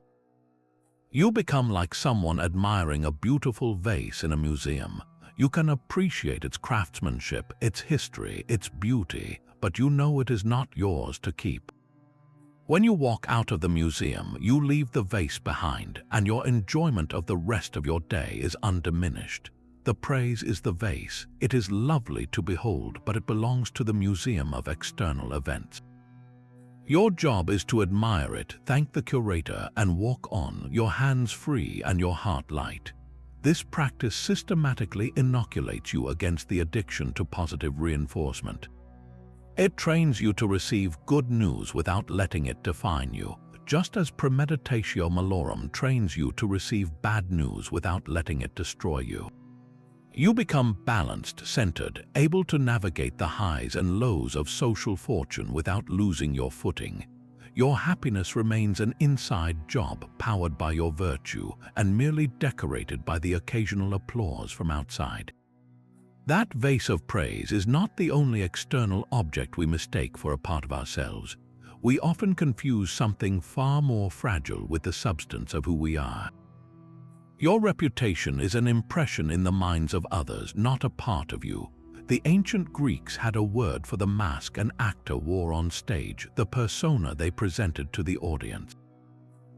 You become like someone admiring a beautiful vase in a museum. You can appreciate its craftsmanship, its history, its beauty, but you know it is not yours to keep. When you walk out of the museum, you leave the vase behind, and your enjoyment of the rest of your day is undiminished. The praise is the vase. It is lovely to behold, but it belongs to the museum of external events. Your job is to admire it, thank the curator, and walk on, your hands free and your heart light. This practice systematically inoculates you against the addiction to positive reinforcement. It trains you to receive good news without letting it define you, just as premeditatio malorum trains you to receive bad news without letting it destroy you. You become balanced, centered, able to navigate the highs and lows of social fortune without losing your footing. Your happiness remains an inside job powered by your virtue and merely decorated by the occasional applause from outside. That vase of praise is not the only external object we mistake for a part of ourselves. We often confuse something far more fragile with the substance of who we are. Your reputation is an impression in the minds of others, not a part of you. The ancient Greeks had a word for the mask an actor wore on stage, the persona they presented to the audience.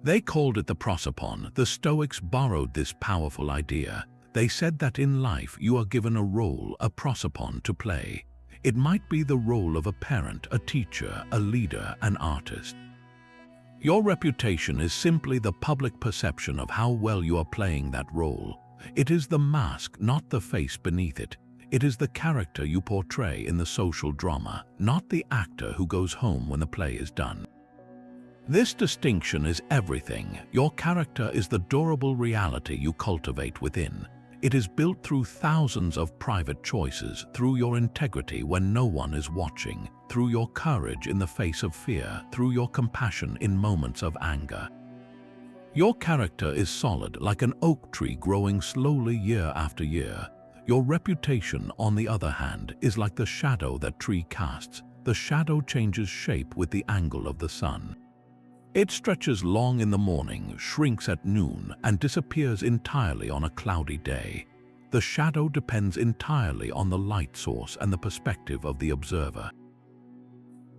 They called it the prosopon. The Stoics borrowed this powerful idea. They said that in life you are given a role, a prosopon, to play. It might be the role of a parent, a teacher, a leader, an artist. Your reputation is simply the public perception of how well you are playing that role. It is the mask, not the face beneath it. It is the character you portray in the social drama, not the actor who goes home when the play is done. This distinction is everything. Your character is the durable reality you cultivate within. It is built through thousands of private choices, through your integrity when no one is watching, through your courage in the face of fear, through your compassion in moments of anger. Your character is solid, like an oak tree growing slowly year after year. Your reputation, on the other hand, is like the shadow that tree casts. The shadow changes shape with the angle of the sun. It stretches long in the morning, shrinks at noon, and disappears entirely on a cloudy day. The shadow depends entirely on the light source and the perspective of the observer.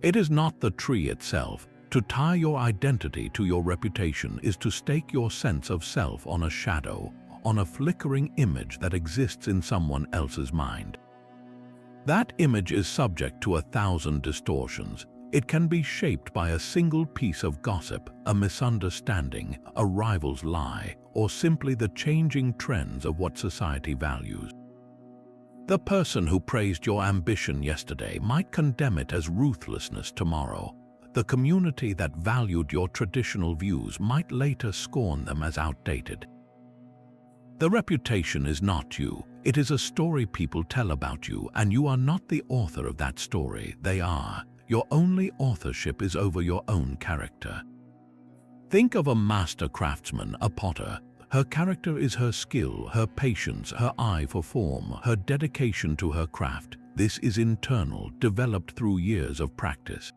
It is not the tree itself. To tie your identity to your reputation is to stake your sense of self on a shadow, on a flickering image that exists in someone else's mind. That image is subject to 1,000 distortions. It can be shaped by a single piece of gossip, a misunderstanding, a rival's lie, or simply the changing trends of what society values. The person who praised your ambition yesterday might condemn it as ruthlessness tomorrow. The community that valued your traditional views might later scorn them as outdated. The reputation is not you. It is a story people tell about you, and you are not the author of that story. They are. Your only authorship is over your own character. Think of a master craftsman, a potter. Her character is her skill, her patience, her eye for form, her dedication to her craft. This is internal, developed through years of practice.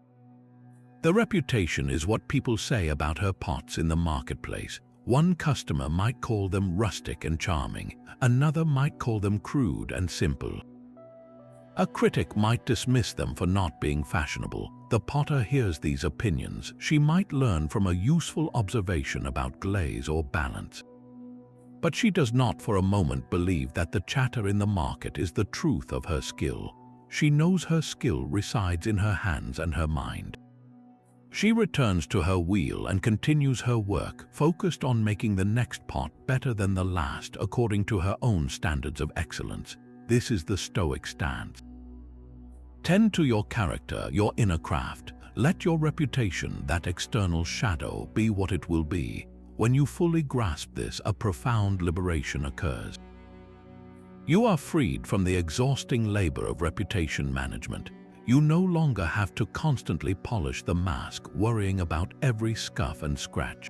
The reputation is what people say about her pots in the marketplace. One customer might call them rustic and charming, another might call them crude and simple. A critic might dismiss them for not being fashionable. The potter hears these opinions. She might learn from a useful observation about glaze or balance. But she does not for a moment believe that the chatter in the market is the truth of her skill. She knows her skill resides in her hands and her mind. She returns to her wheel and continues her work, focused on making the next pot better than the last according to her own standards of excellence. This is the Stoic stance. Tend to your character, your inner craft. Let your reputation, that external shadow, be what it will be. When you fully grasp this, a profound liberation occurs. You are freed from the exhausting labor of reputation management. You no longer have to constantly polish the mask, worrying about every scuff and scratch.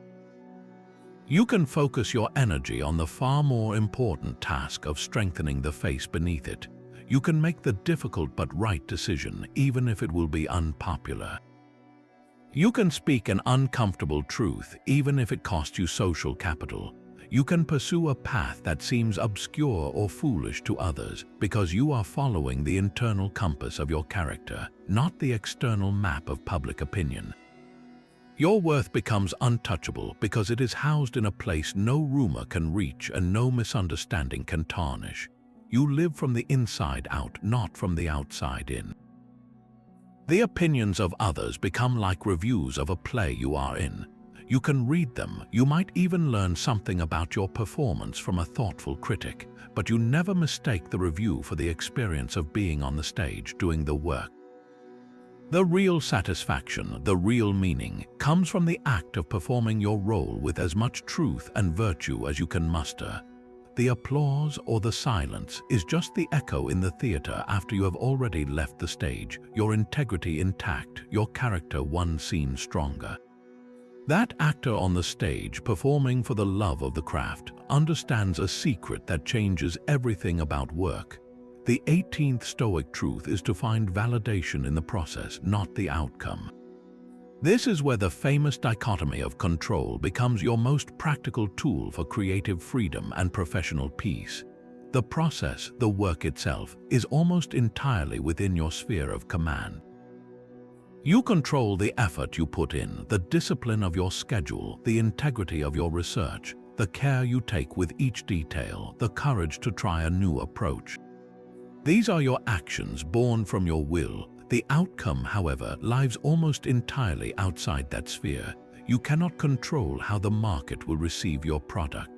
You can focus your energy on the far more important task of strengthening the face beneath it. You can make the difficult but right decision, even if it will be unpopular. You can speak an uncomfortable truth, even if it costs you social capital. You can pursue a path that seems obscure or foolish to others because you are following the internal compass of your character, not the external map of public opinion. Your worth becomes untouchable because it is housed in a place no rumor can reach and no misunderstanding can tarnish. You live from the inside out, not from the outside in. The opinions of others become like reviews of a play you are in. You can read them, you might even learn something about your performance from a thoughtful critic, but you never mistake the review for the experience of being on the stage doing the work. The real satisfaction, the real meaning, comes from the act of performing your role with as much truth and virtue as you can muster. The applause or the silence is just the echo in the theater after you have already left the stage, your integrity intact, your character one scene stronger. That actor on the stage, performing for the love of the craft, understands a secret that changes everything about work. The 18th Stoic truth is to find validation in the process, not the outcome. This is where the famous dichotomy of control becomes your most practical tool for creative freedom and professional peace. The process, the work itself, is almost entirely within your sphere of command. You control the effort you put in, the discipline of your schedule, the integrity of your research, the care you take with each detail, the courage to try a new approach. These are your actions born from your will. The outcome, however, lies almost entirely outside that sphere. You cannot control how the market will receive your product.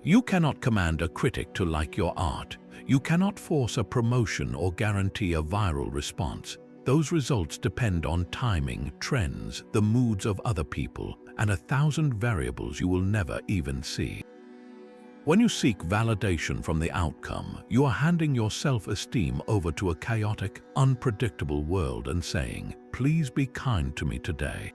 You cannot command a critic to like your art. You cannot force a promotion or guarantee a viral response. Those results depend on timing, trends, the moods of other people, and 1,000 variables you will never even see. When you seek validation from the outcome, you are handing your self-esteem over to a chaotic, unpredictable world and saying, "Please be kind to me today."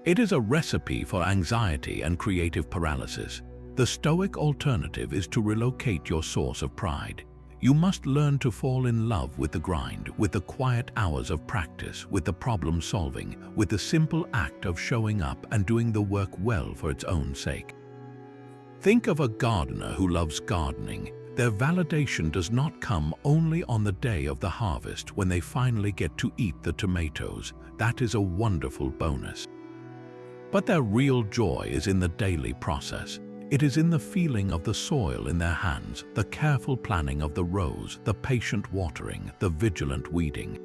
It is a recipe for anxiety and creative paralysis. The Stoic alternative is to relocate your source of pride. You must learn to fall in love with the grind, with the quiet hours of practice, with the problem solving, with the simple act of showing up and doing the work well for its own sake. Think of a gardener who loves gardening. Their validation does not come only on the day of the harvest when they finally get to eat the tomatoes. That is a wonderful bonus. But their real joy is in the daily process. It is in the feeling of the soil in their hands, the careful planning of the rows, the patient watering, the vigilant weeding.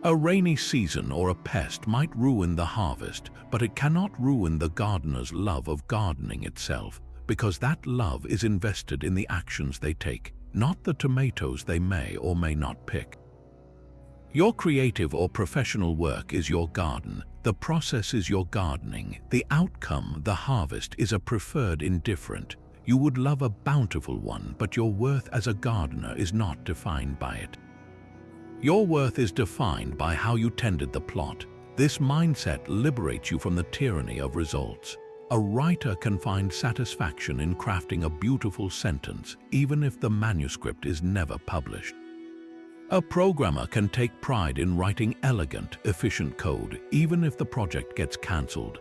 A rainy season or a pest might ruin the harvest, but it cannot ruin the gardener's love of gardening itself, because that love is invested in the actions they take, not the tomatoes they may or may not pick. Your creative or professional work is your garden. The process is your gardening. The outcome, the harvest, is a preferred indifferent. You would love a bountiful one, but your worth as a gardener is not defined by it. Your worth is defined by how you tended the plot. This mindset liberates you from the tyranny of results. A writer can find satisfaction in crafting a beautiful sentence, even if the manuscript is never published. A programmer can take pride in writing elegant, efficient code, even if the project gets cancelled.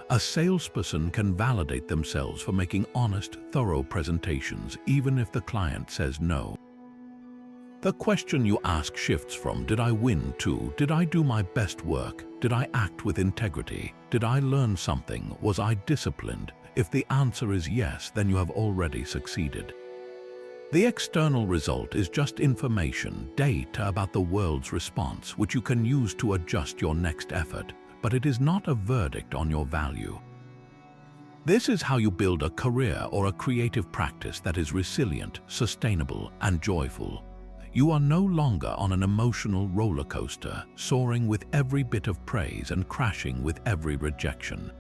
A salesperson can validate themselves for making honest, thorough presentations, even if the client says no. The question you ask shifts from "did I win" to "did I do my best work? Did I act with integrity? Did I learn something? Was I disciplined?" If the answer is yes, then you have already succeeded. The external result is just information, data about the world's response, which you can use to adjust your next effort, but it is not a verdict on your value. This is how you build a career or a creative practice that is resilient, sustainable, and joyful. You are no longer on an emotional roller coaster, soaring with every bit of praise and crashing with every rejection.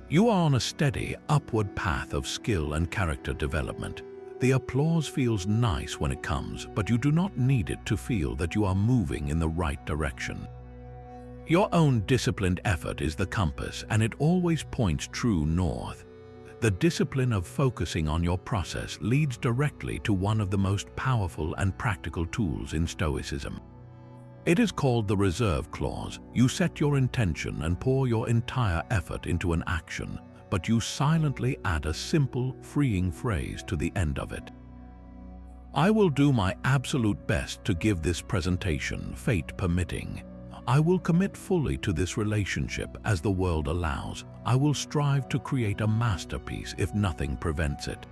You are on a steady, upward path of skill and character development. The applause feels nice when it comes, but you do not need it to feel that you are moving in the right direction. Your own disciplined effort is the compass, and it always points true north. The discipline of focusing on your process leads directly to one of the most powerful and practical tools in Stoicism. It is called the reserve clause. You set your intention and pour your entire effort into an action, but you silently add a simple, freeing phrase to the end of it. "I will do my absolute best to give this presentation, fate permitting. I will commit fully to this relationship as the world allows. I will strive to create a masterpiece if nothing prevents it."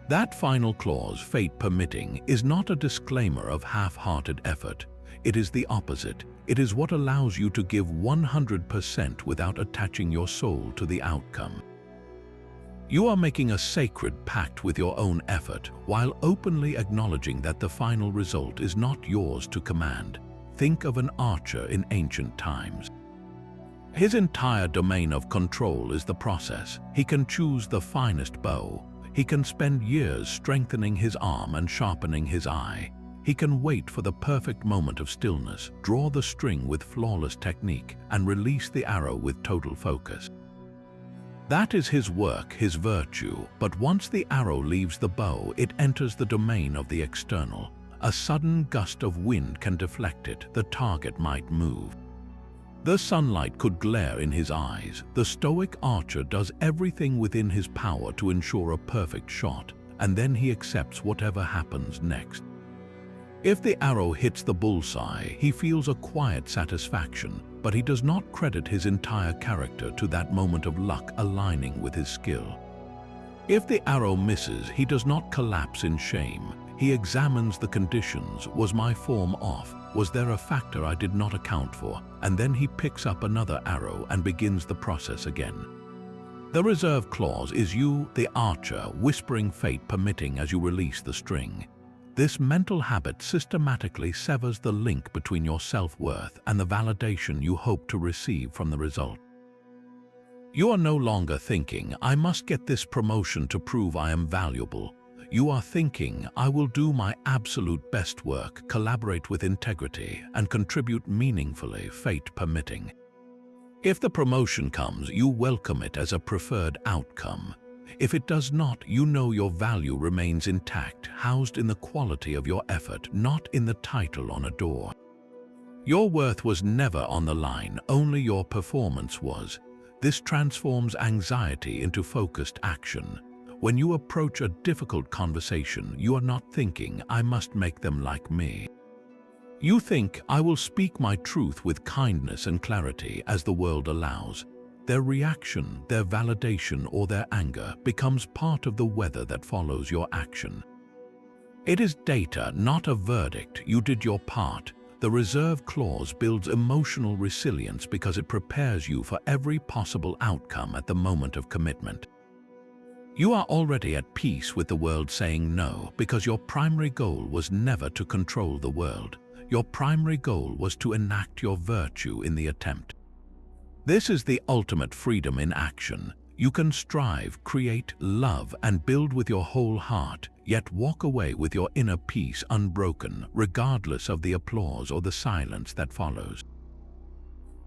That final clause, fate permitting, is not a disclaimer of half-hearted effort. It is the opposite. It is what allows you to give 100% without attaching your soul to the outcome. You are making a sacred pact with your own effort, while openly acknowledging that the final result is not yours to command. Think of an archer in ancient times. His entire domain of control is the process. He can choose the finest bow. He can spend years strengthening his arm and sharpening his eye. He can wait for the perfect moment of stillness, draw the string with flawless technique, and release the arrow with total focus. That is his work, his virtue, but once the arrow leaves the bow, it enters the domain of the external. A sudden gust of wind can deflect it, the target might move. The sunlight could glare in his eyes. The Stoic archer does everything within his power to ensure a perfect shot, and then he accepts whatever happens next. If the arrow hits the bullseye, he feels a quiet satisfaction, but he does not credit his entire character to that moment of luck aligning with his skill. If the arrow misses, he does not collapse in shame. He examines the conditions. Was my form off? Was there a factor I did not account for? And then he picks up another arrow and begins the process again. The reserve clause is you, the archer, whispering fate permitting as you release the string. This mental habit systematically severs the link between your self-worth and the validation you hope to receive from the result. You are no longer thinking, "I must get this promotion to prove I am valuable." You are thinking, "I will do my absolute best work, collaborate with integrity, and contribute meaningfully, fate permitting." If the promotion comes, you welcome it as a preferred outcome. If it does not, you know your value remains intact, housed in the quality of your effort, not in the title on a door. Your worth was never on the line, only your performance was. This transforms anxiety into focused action. When you approach a difficult conversation, you are not thinking, "I must make them like me." You think, "I will speak my truth with kindness and clarity as the world allows." Their reaction, their validation, or their anger becomes part of the weather that follows your action. It is data, not a verdict. You did your part. The reserve clause builds emotional resilience because it prepares you for every possible outcome at the moment of commitment. You are already at peace with the world saying no, because your primary goal was never to control the world. Your primary goal was to enact your virtue in the attempt. This is the ultimate freedom in action. You can strive, create, love, and build with your whole heart, yet walk away with your inner peace unbroken, regardless of the applause or the silence that follows.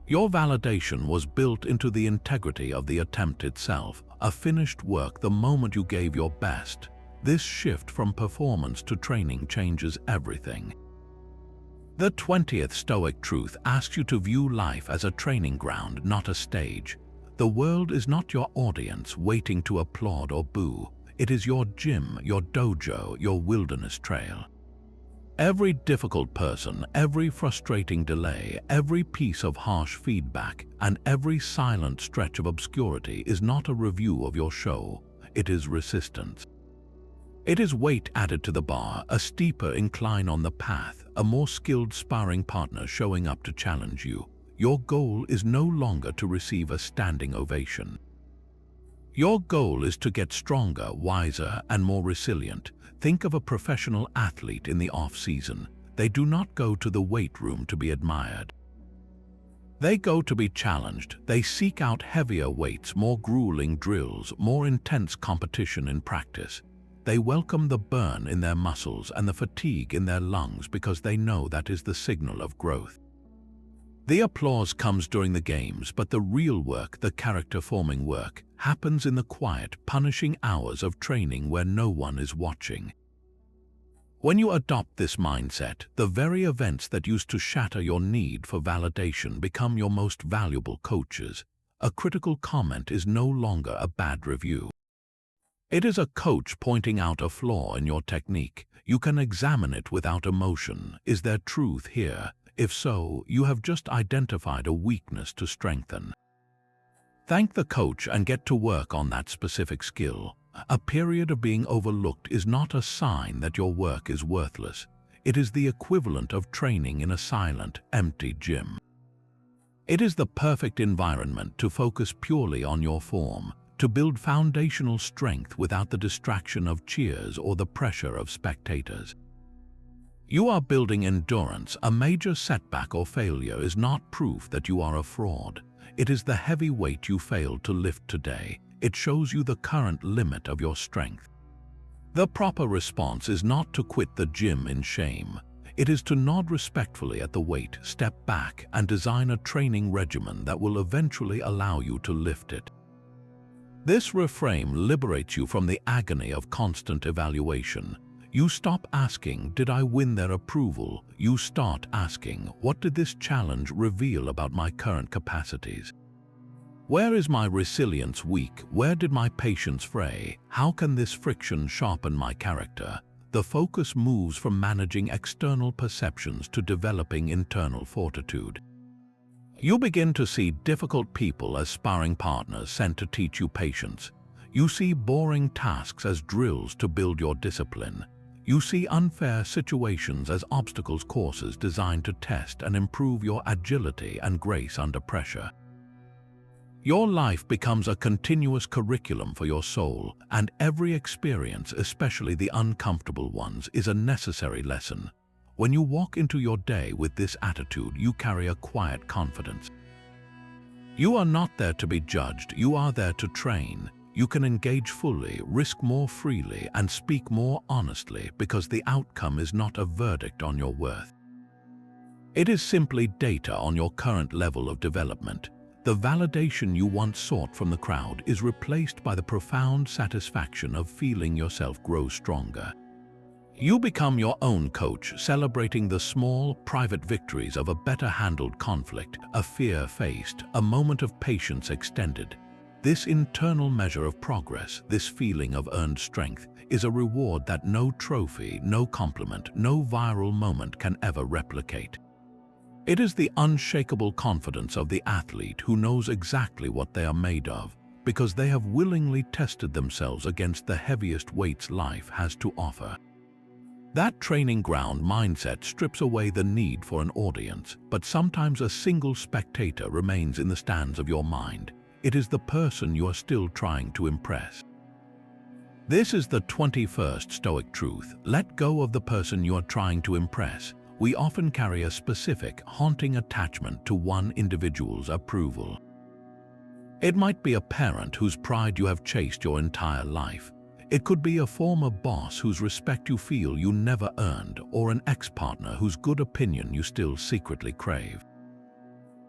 Your validation was built into the integrity of the attempt itself, a finished work the moment you gave your best. This shift from performance to training changes everything. The 20th Stoic truth asks you to view life as a training ground, not a stage. The world is not your audience waiting to applaud or boo. It is your gym, your dojo, your wilderness trail. Every difficult person, every frustrating delay, every piece of harsh feedback, and every silent stretch of obscurity is not a review of your show. It is resistance. It is weight added to the bar, a steeper incline on the path, a more skilled sparring partner showing up to challenge you. Your goal is no longer to receive a standing ovation. Your goal is to get stronger, wiser, and more resilient. Think of a professional athlete in the off-season. They do not go to the weight room to be admired. They go to be challenged. They seek out heavier weights, more grueling drills, more intense competition in practice. They welcome the burn in their muscles and the fatigue in their lungs because they know that is the signal of growth. The applause comes during the games, but the real work, the character-forming work, happens in the quiet, punishing hours of training where no one is watching. When you adopt this mindset, the very events that used to shatter your need for validation become your most valuable coaches. A critical comment is no longer a bad review. It is a coach pointing out a flaw in your technique. You can examine it without emotion. Is there truth here? If so, you have just identified a weakness to strengthen. Thank the coach and get to work on that specific skill. A period of being overlooked is not a sign that your work is worthless. It is the equivalent of training in a silent, empty gym. It is the perfect environment to focus purely on your form, to build foundational strength without the distraction of cheers or the pressure of spectators. You are building endurance. A major setback or failure is not proof that you are a fraud. It is the heavy weight you failed to lift today. It shows you the current limit of your strength. The proper response is not to quit the gym in shame. It is to nod respectfully at the weight, step back, and design a training regimen that will eventually allow you to lift it. This reframe liberates you from the agony of constant evaluation. You stop asking, did I win their approval? You start asking, what did this challenge reveal about my current capacities? Where is my resilience weak? Where did my patience fray? How can this friction sharpen my character? The focus moves from managing external perceptions to developing internal fortitude. You begin to see difficult people as sparring partners sent to teach you patience. You see boring tasks as drills to build your discipline. You see unfair situations as obstacles courses designed to test and improve your agility and grace under pressure. Your life becomes a continuous curriculum for your soul, and every experience, especially the uncomfortable ones, is a necessary lesson. When you walk into your day with this attitude, you carry a quiet confidence. You are not there to be judged, you are there to train. You can engage fully, risk more freely, and speak more honestly because the outcome is not a verdict on your worth. It is simply data on your current level of development. The validation you once sought from the crowd is replaced by the profound satisfaction of feeling yourself grow stronger. You become your own coach, celebrating the small, private victories of a better-handled conflict, a fear faced, a moment of patience extended. This internal measure of progress, this feeling of earned strength, is a reward that no trophy, no compliment, no viral moment can ever replicate. It is the unshakable confidence of the athlete who knows exactly what they are made of, because they have willingly tested themselves against the heaviest weights life has to offer. That training ground mindset strips away the need for an audience, but sometimes a single spectator remains in the stands of your mind. It is the person you are still trying to impress. This is the 21st Stoic truth. Let go of the person you are trying to impress. We often carry a specific, haunting attachment to one individual's approval. It might be a parent whose pride you have chased your entire life. It could be a former boss whose respect you feel you never earned, or an ex-partner whose good opinion you still secretly crave.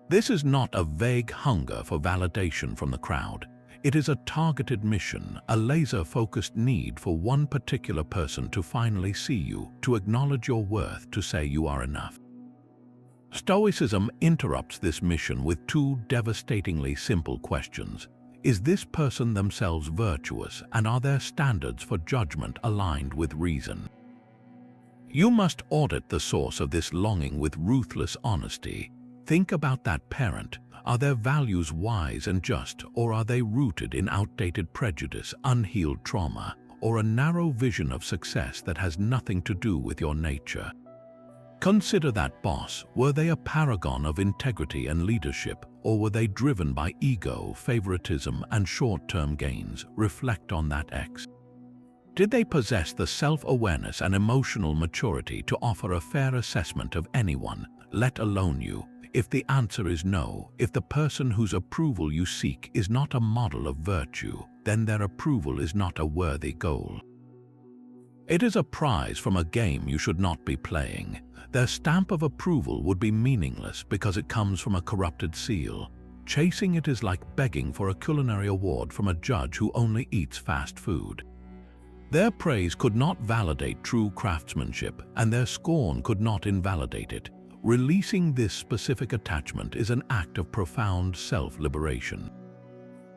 This is not a vague hunger for validation from the crowd. It is a targeted mission, a laser-focused need for one particular person to finally see you, to acknowledge your worth, to say you are enough. Stoicism interrupts this mission with two devastatingly simple questions. Is this person themselves virtuous, and are their standards for judgment aligned with reason? You must audit the source of this longing with ruthless honesty. Think about that parent. Are their values wise and just, or are they rooted in outdated prejudice, unhealed trauma, or a narrow vision of success that has nothing to do with your nature? Consider that boss. Were they a paragon of integrity and leadership, or were they driven by ego, favoritism, and short-term gains? Reflect on that ex. Did they possess the self-awareness and emotional maturity to offer a fair assessment of anyone, let alone you? If the answer is no, if the person whose approval you seek is not a model of virtue, then their approval is not a worthy goal. It is a prize from a game you should not be playing. Their stamp of approval would be meaningless because it comes from a corrupted seal. Chasing it is like begging for a culinary award from a judge who only eats fast food. Their praise could not validate true craftsmanship, and their scorn could not invalidate it. Releasing this specific attachment is an act of profound self-liberation.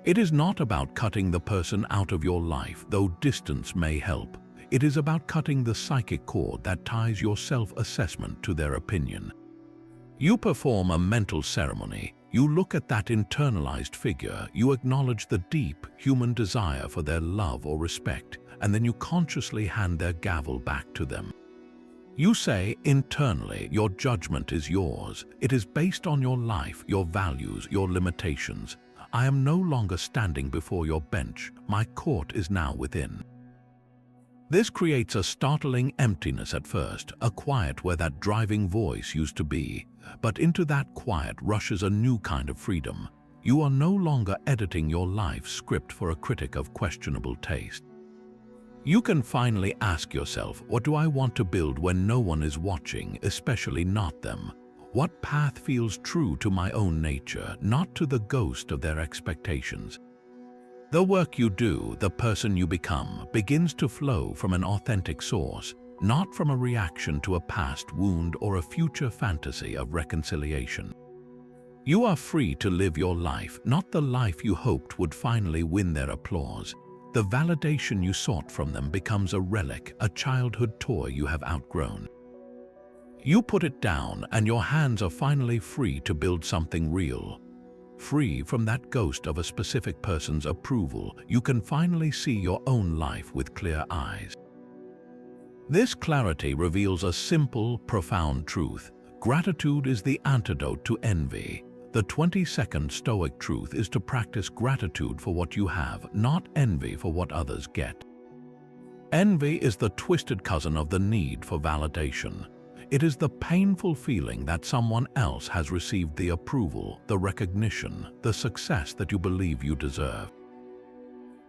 It is not about cutting the person out of your life, though distance may help. It is about cutting the psychic cord that ties your self-assessment to their opinion. You perform a mental ceremony. You look at that internalized figure. You acknowledge the deep human desire for their love or respect, and then you consciously hand their gavel back to them. You say internally, your judgment is yours. It is based on your life, your values, your limitations. I am no longer standing before your bench. My court is now within. This creates a startling emptiness at first, a quiet where that driving voice used to be. But into that quiet rushes a new kind of freedom. You are no longer editing your life script for a critic of questionable taste. You can finally ask yourself, what do I want to build when no one is watching, especially not them? What path feels true to my own nature, not to the ghost of their expectations? The work you do, the person you become, begins to flow from an authentic source, not from a reaction to a past wound or a future fantasy of reconciliation. You are free to live your life, not the life you hoped would finally win their applause. The validation you sought from them becomes a relic, a childhood toy you have outgrown. You put it down, and your hands are finally free to build something real. Free from that ghost of a specific person's approval, you can finally see your own life with clear eyes. This clarity reveals a simple, profound truth. Gratitude is the antidote to envy. The 22nd Stoic truth is to practice gratitude for what you have, not envy for what others get. Envy is the twisted cousin of the need for validation. It is the painful feeling that someone else has received the approval, the recognition, the success that you believe you deserve.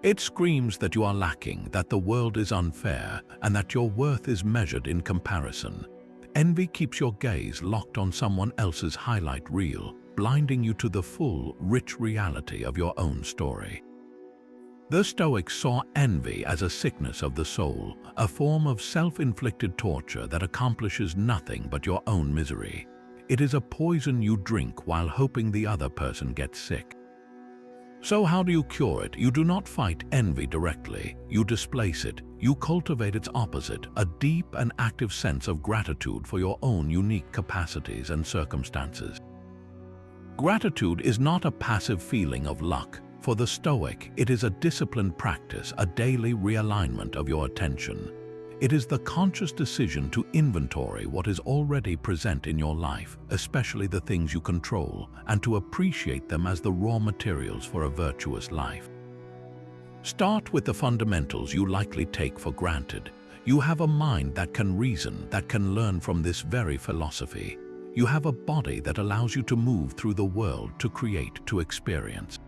It screams that you are lacking, that the world is unfair, and that your worth is measured in comparison. Envy keeps your gaze locked on someone else's highlight reel, blinding you to the full, rich reality of your own story. The Stoics saw envy as a sickness of the soul, a form of self-inflicted torture that accomplishes nothing but your own misery. It is a poison you drink while hoping the other person gets sick. So how do you cure it? You do not fight envy directly. You displace it. You cultivate its opposite, a deep and active sense of gratitude for your own unique capacities and circumstances. Gratitude is not a passive feeling of luck. For the Stoic, it is a disciplined practice, a daily realignment of your attention. It is the conscious decision to inventory what is already present in your life, especially the things you control, and to appreciate them as the raw materials for a virtuous life. Start with the fundamentals you likely take for granted. You have a mind that can reason, that can learn from this very philosophy. You have a body that allows you to move through the world, to create, to experience.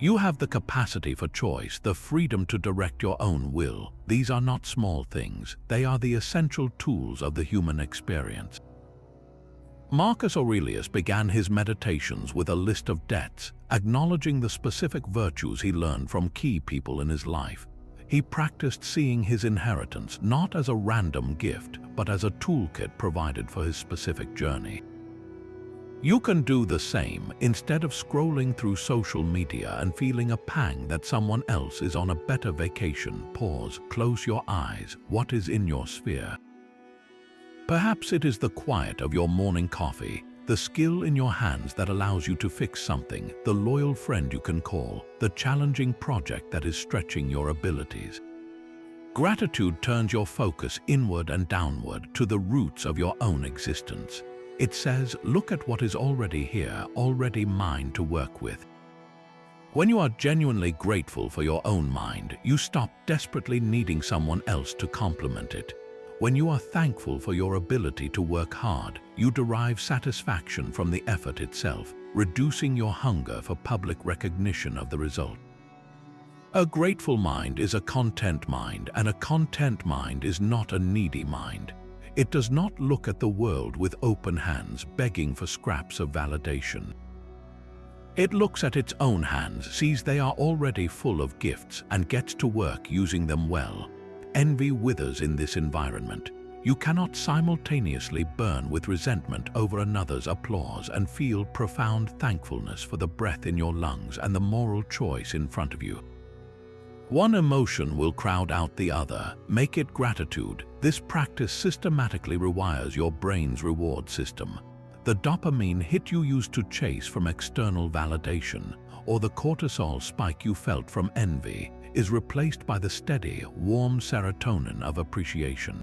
You have the capacity for choice, the freedom to direct your own will. These are not small things. They are the essential tools of the human experience. Marcus Aurelius began his meditations with a list of debts, acknowledging the specific virtues he learned from key people in his life. He practiced seeing his inheritance not as a random gift, but as a toolkit provided for his specific journey. You can do the same. Instead of scrolling through social media and feeling a pang that someone else is on a better vacation. Pause, close your eyes. What is in your sphere? Perhaps it is the quiet of your morning coffee, the skill in your hands that allows you to fix something, the loyal friend you can call, the challenging project that is stretching your abilities. Gratitude turns your focus inward and downward to the roots of your own existence. It says, look at what is already here, already mine to work with. When you are genuinely grateful for your own mind, you stop desperately needing someone else to complement it. When you are thankful for your ability to work hard, you derive satisfaction from the effort itself, reducing your hunger for public recognition of the result. A grateful mind is a content mind, and a content mind is not a needy mind. It does not look at the world with open hands, begging for scraps of validation. It looks at its own hands, sees they are already full of gifts, and gets to work using them well. Envy withers in this environment. You cannot simultaneously burn with resentment over another's applause and feel profound thankfulness for the breath in your lungs and the moral choice in front of you. One emotion will crowd out the other. Make it gratitude. This practice systematically rewires your brain's reward system. The dopamine hit you used to chase from external validation, or the cortisol spike you felt from envy, is replaced by the steady, warm serotonin of appreciation.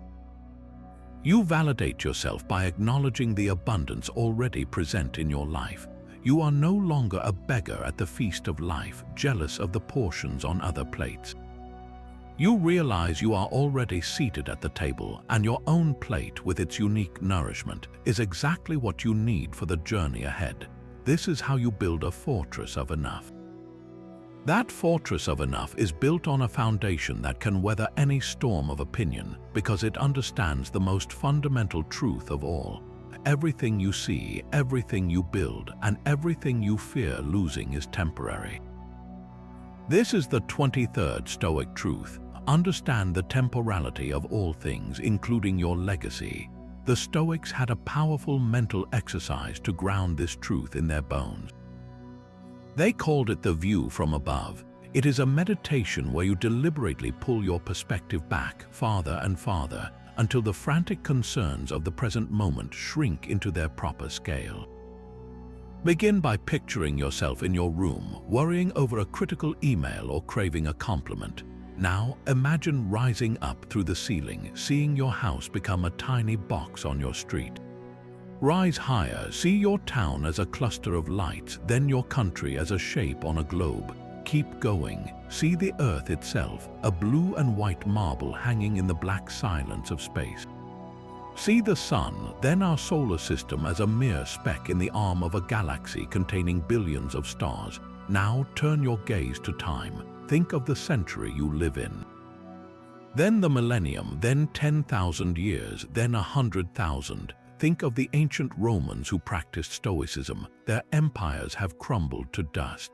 You validate yourself by acknowledging the abundance already present in your life. You are no longer a beggar at the feast of life, jealous of the portions on other plates. You realize you are already seated at the table, and your own plate with its unique nourishment is exactly what you need for the journey ahead. This is how you build a fortress of enough. That fortress of enough is built on a foundation that can weather any storm of opinion because it understands the most fundamental truth of all. Everything you see, everything you build, and everything you fear losing is temporary. This is the 23rd Stoic truth. Understand the temporality of all things, including your legacy. The Stoics had a powerful mental exercise to ground this truth in their bones. They called it the view from above. It is a meditation where you deliberately pull your perspective back farther and farther until the frantic concerns of the present moment shrink into their proper scale. Begin by picturing yourself in your room, worrying over a critical email or craving a compliment. Now, imagine rising up through the ceiling, seeing your house become a tiny box on your street. Rise higher, see your town as a cluster of lights, then your country as a shape on a globe. Keep going. See the earth itself, a blue and white marble hanging in the black silence of space. See the sun, then our solar system as a mere speck in the arm of a galaxy containing billions of stars. Now turn your gaze to time. Think of the century you live in. Then the millennium, then 10,000 years, then 100,000. Think of the ancient Romans who practiced Stoicism. Their empires have crumbled to dust.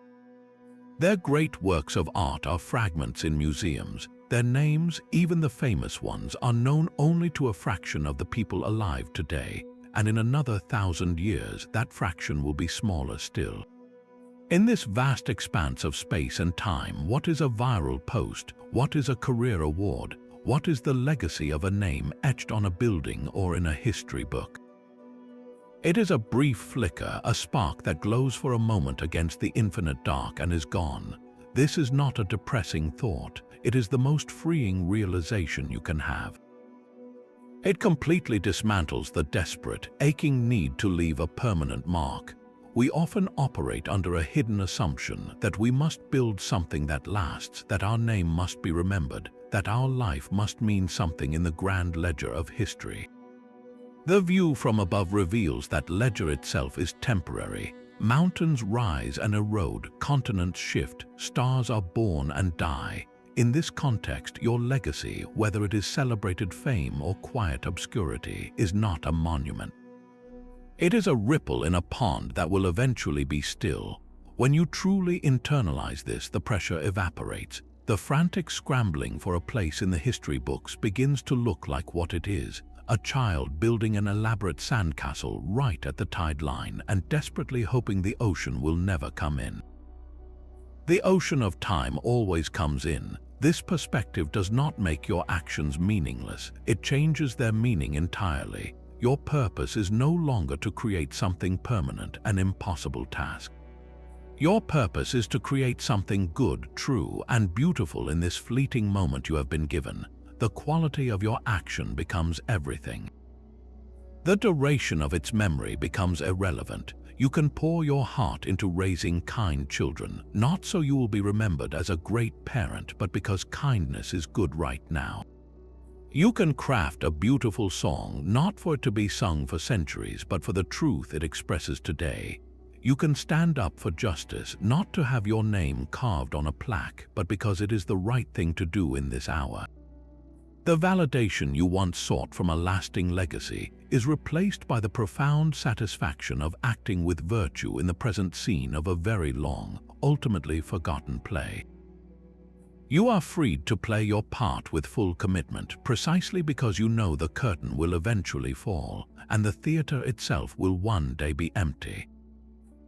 Their great works of art are fragments in museums. Their names, even the famous ones, are known only to a fraction of the people alive today, and in another 1,000 years, that fraction will be smaller still. In this vast expanse of space and time, what is a viral post? What is a career award? What is the legacy of a name etched on a building or in a history book? It is a brief flicker, a spark that glows for a moment against the infinite dark and is gone. This is not a depressing thought. It is the most freeing realization you can have. It completely dismantles the desperate, aching need to leave a permanent mark. We often operate under a hidden assumption that we must build something that lasts, that our name must be remembered, that our life must mean something in the grand ledger of history. The view from above reveals that ledger itself is temporary. Mountains rise and erode, continents shift, stars are born and die. In this context, your legacy, whether it is celebrated fame or quiet obscurity, is not a monument. It is a ripple in a pond that will eventually be still. When you truly internalize this, the pressure evaporates. The frantic scrambling for a place in the history books begins to look like what it is: a child building an elaborate sandcastle right at the tide line and desperately hoping the ocean will never come in. The ocean of time always comes in. This perspective does not make your actions meaningless. It changes their meaning entirely. Your purpose is no longer to create something permanent, an impossible task. Your purpose is to create something good, true, and beautiful in this fleeting moment you have been given. The quality of your action becomes everything. The duration of its memory becomes irrelevant. You can pour your heart into raising kind children, not so you will be remembered as a great parent, but because kindness is good right now. You can craft a beautiful song, not for it to be sung for centuries, but for the truth it expresses today. You can stand up for justice, not to have your name carved on a plaque, but because it is the right thing to do in this hour. The validation you once sought from a lasting legacy is replaced by the profound satisfaction of acting with virtue in the present scene of a very long, ultimately forgotten play. You are freed to play your part with full commitment, precisely because you know the curtain will eventually fall, and the theater itself will one day be empty.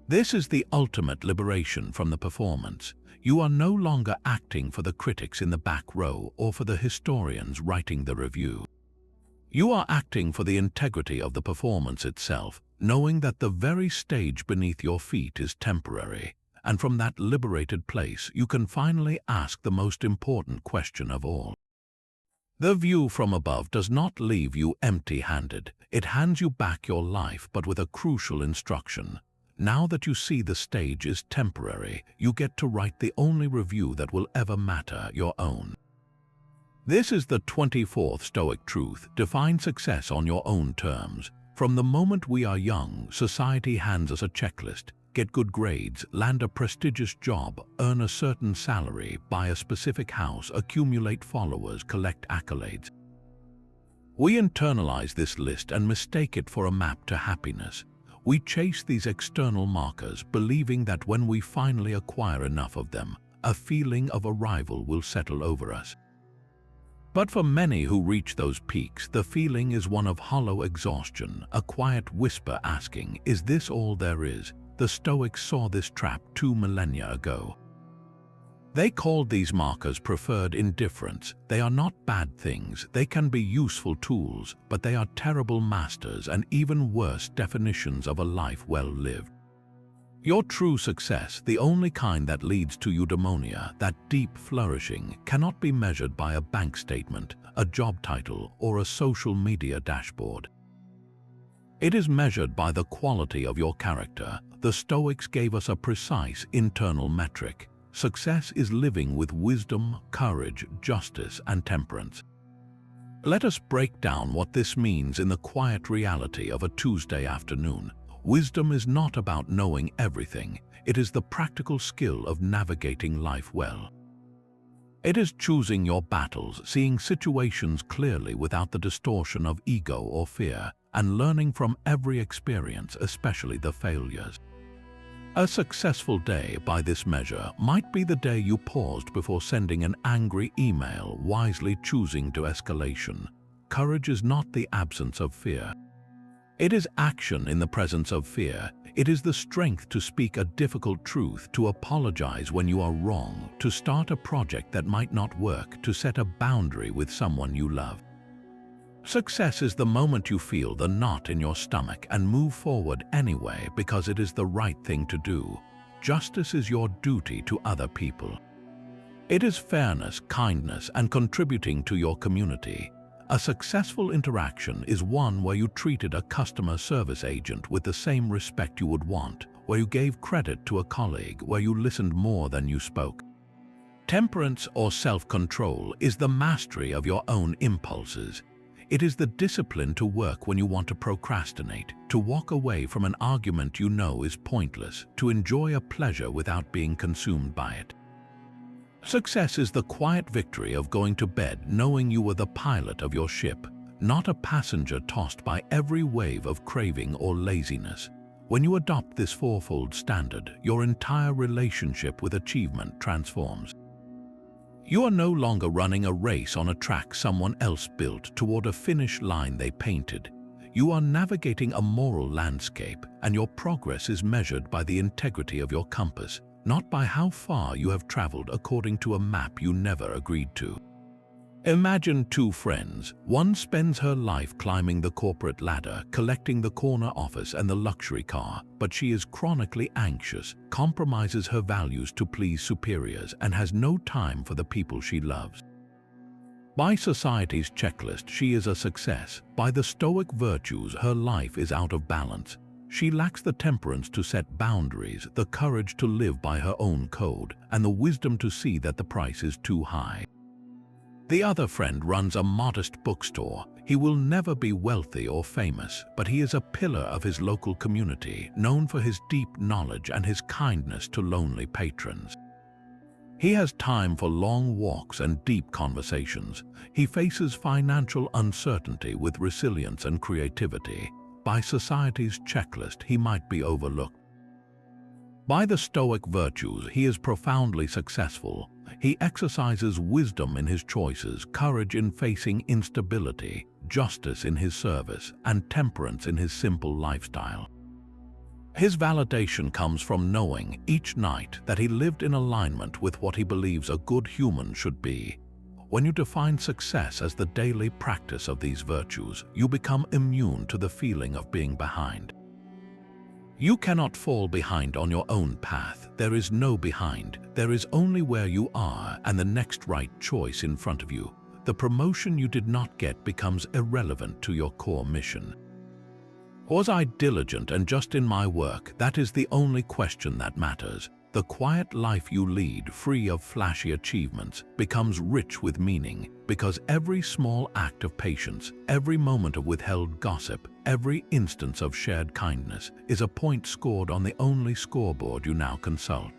This is the ultimate liberation from the performance. You are no longer acting for the critics in the back row or for the historians writing the review. You are acting for the integrity of the performance itself, knowing that the very stage beneath your feet is temporary, and from that liberated place you can finally ask the most important question of all. The view from above does not leave you empty-handed. It hands you back your life, but with a crucial instruction. Now that you see the stage is temporary, you get to write the only review that will ever matter, your own. This is the 24th Stoic truth: define success on your own terms. From the moment we are young, society hands us a checklist: get good grades, land a prestigious job, earn a certain salary, buy a specific house, accumulate followers, collect accolades. We internalize this list and mistake it for a map to happiness. We chase these external markers, believing that when we finally acquire enough of them, a feeling of arrival will settle over us. But for many who reach those peaks, the feeling is one of hollow exhaustion, a quiet whisper asking, "Is this all there is?" The Stoics saw this trap 2 millennia ago. They called these markers preferred indifference. They are not bad things. They can be useful tools, but they are terrible masters and even worse definitions of a life well lived. Your true success, the only kind that leads to eudaimonia, that deep flourishing, cannot be measured by a bank statement, a job title, or a social media dashboard. It is measured by the quality of your character. The Stoics gave us a precise internal metric. Success is living with wisdom, courage, justice, and temperance. Let us break down what this means in the quiet reality of a Tuesday afternoon. Wisdom is not about knowing everything. It is the practical skill of navigating life well. It is choosing your battles, seeing situations clearly without the distortion of ego or fear, and learning from every experience, especially the failures. A successful day, by this measure, might be the day you paused before sending an angry email, wisely choosing to escalation. Courage is not the absence of fear. It is action in the presence of fear. It is the strength to speak a difficult truth, to apologize when you are wrong, to start a project that might not work, to set a boundary with someone you love. Success is the moment you feel the knot in your stomach and move forward anyway because it is the right thing to do. Justice is your duty to other people. It is fairness, kindness, and contributing to your community. A successful interaction is one where you treated a customer service agent with the same respect you would want, where you gave credit to a colleague, where you listened more than you spoke. Temperance or self-control is the mastery of your own impulses. It is the discipline to work when you want to procrastinate, to walk away from an argument you know is pointless, to enjoy a pleasure without being consumed by it. Success is the quiet victory of going to bed knowing you were the pilot of your ship, not a passenger tossed by every wave of craving or laziness. When you adopt this fourfold standard, your entire relationship with achievement transforms. You are no longer running a race on a track someone else built toward a finish line they painted. You are navigating a moral landscape, and your progress is measured by the integrity of your compass, not by how far you have traveled according to a map you never agreed to. Imagine two friends. One spends her life climbing the corporate ladder, collecting the corner office and the luxury car, but she is chronically anxious, compromises her values to please superiors, and has no time for the people she loves. By society's checklist, she is a success. By the Stoic virtues, her life is out of balance. She lacks the temperance to set boundaries, the courage to live by her own code, and the wisdom to see that the price is too high. The other friend runs a modest bookstore. He will never be wealthy or famous, but he is a pillar of his local community, known for his deep knowledge and his kindness to lonely patrons. He has time for long walks and deep conversations. He faces financial uncertainty with resilience and creativity. By society's checklist, he might be overlooked. By the Stoic virtues, he is profoundly successful. He exercises wisdom in his choices, courage in facing instability, justice in his service, and temperance in his simple lifestyle. His validation comes from knowing each night that he lived in alignment with what he believes a good human should be. When you define success as the daily practice of these virtues, you become immune to the feeling of being behind. You cannot fall behind on your own path. There is no behind. There is only where you are and the next right choice in front of you. The promotion you did not get becomes irrelevant to your core mission. Was I diligent and just in my work? That is the only question that matters. The quiet life you lead, free of flashy achievements, becomes rich with meaning, because every small act of patience, every moment of withheld gossip, every instance of shared kindness is a point scored on the only scoreboard you now consult.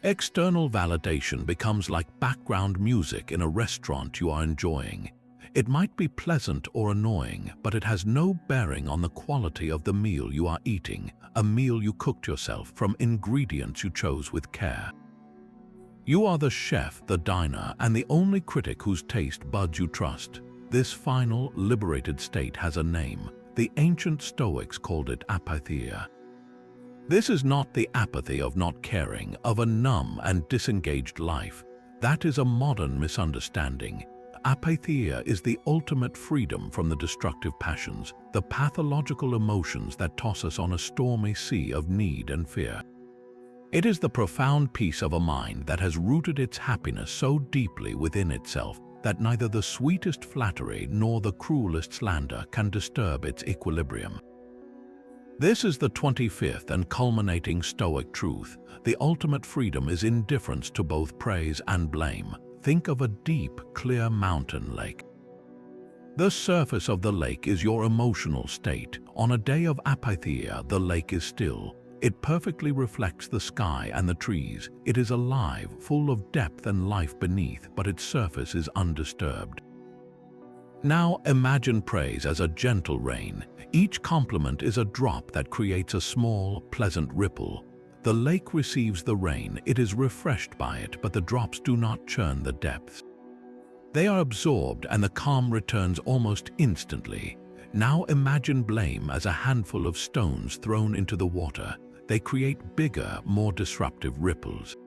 External validation becomes like background music in a restaurant you are enjoying. It might be pleasant or annoying, but it has no bearing on the quality of the meal you are eating, a meal you cooked yourself from ingredients you chose with care. You are the chef, the diner, and the only critic whose taste buds you trust. This final, liberated state has a name. The ancient Stoics called it apatheia. This is not the apathy of not caring, of a numb and disengaged life. That is a modern misunderstanding. Apatheia is the ultimate freedom from the destructive passions, the pathological emotions that toss us on a stormy sea of need and fear. It is the profound peace of a mind that has rooted its happiness so deeply within itself that neither the sweetest flattery nor the cruelest slander can disturb its equilibrium. This is the 25th and culminating Stoic truth. The ultimate freedom is indifference to both praise and blame. Think of a deep, clear mountain lake. The surface of the lake is your emotional state. On a day of apatheia, the lake is still. It perfectly reflects the sky and the trees. It is alive, full of depth and life beneath, but its surface is undisturbed. Now imagine praise as a gentle rain. Each compliment is a drop that creates a small, pleasant ripple. The lake receives the rain, it is refreshed by it, but the drops do not churn the depths. They are absorbed and the calm returns almost instantly. Now imagine blame as a handful of stones thrown into the water. They create bigger, more disruptive ripples.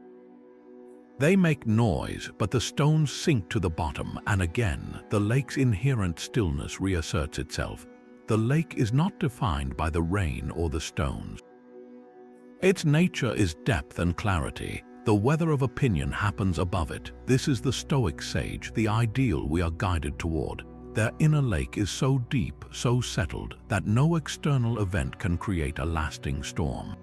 They make noise, but the stones sink to the bottom, and again, the lake's inherent stillness reasserts itself. The lake is not defined by the rain or the stones. Its nature is depth and clarity. The weather of opinion happens above it. This is the Stoic sage, the ideal we are guided toward. Their inner lake is so deep, so settled, that no external event can create a lasting storm.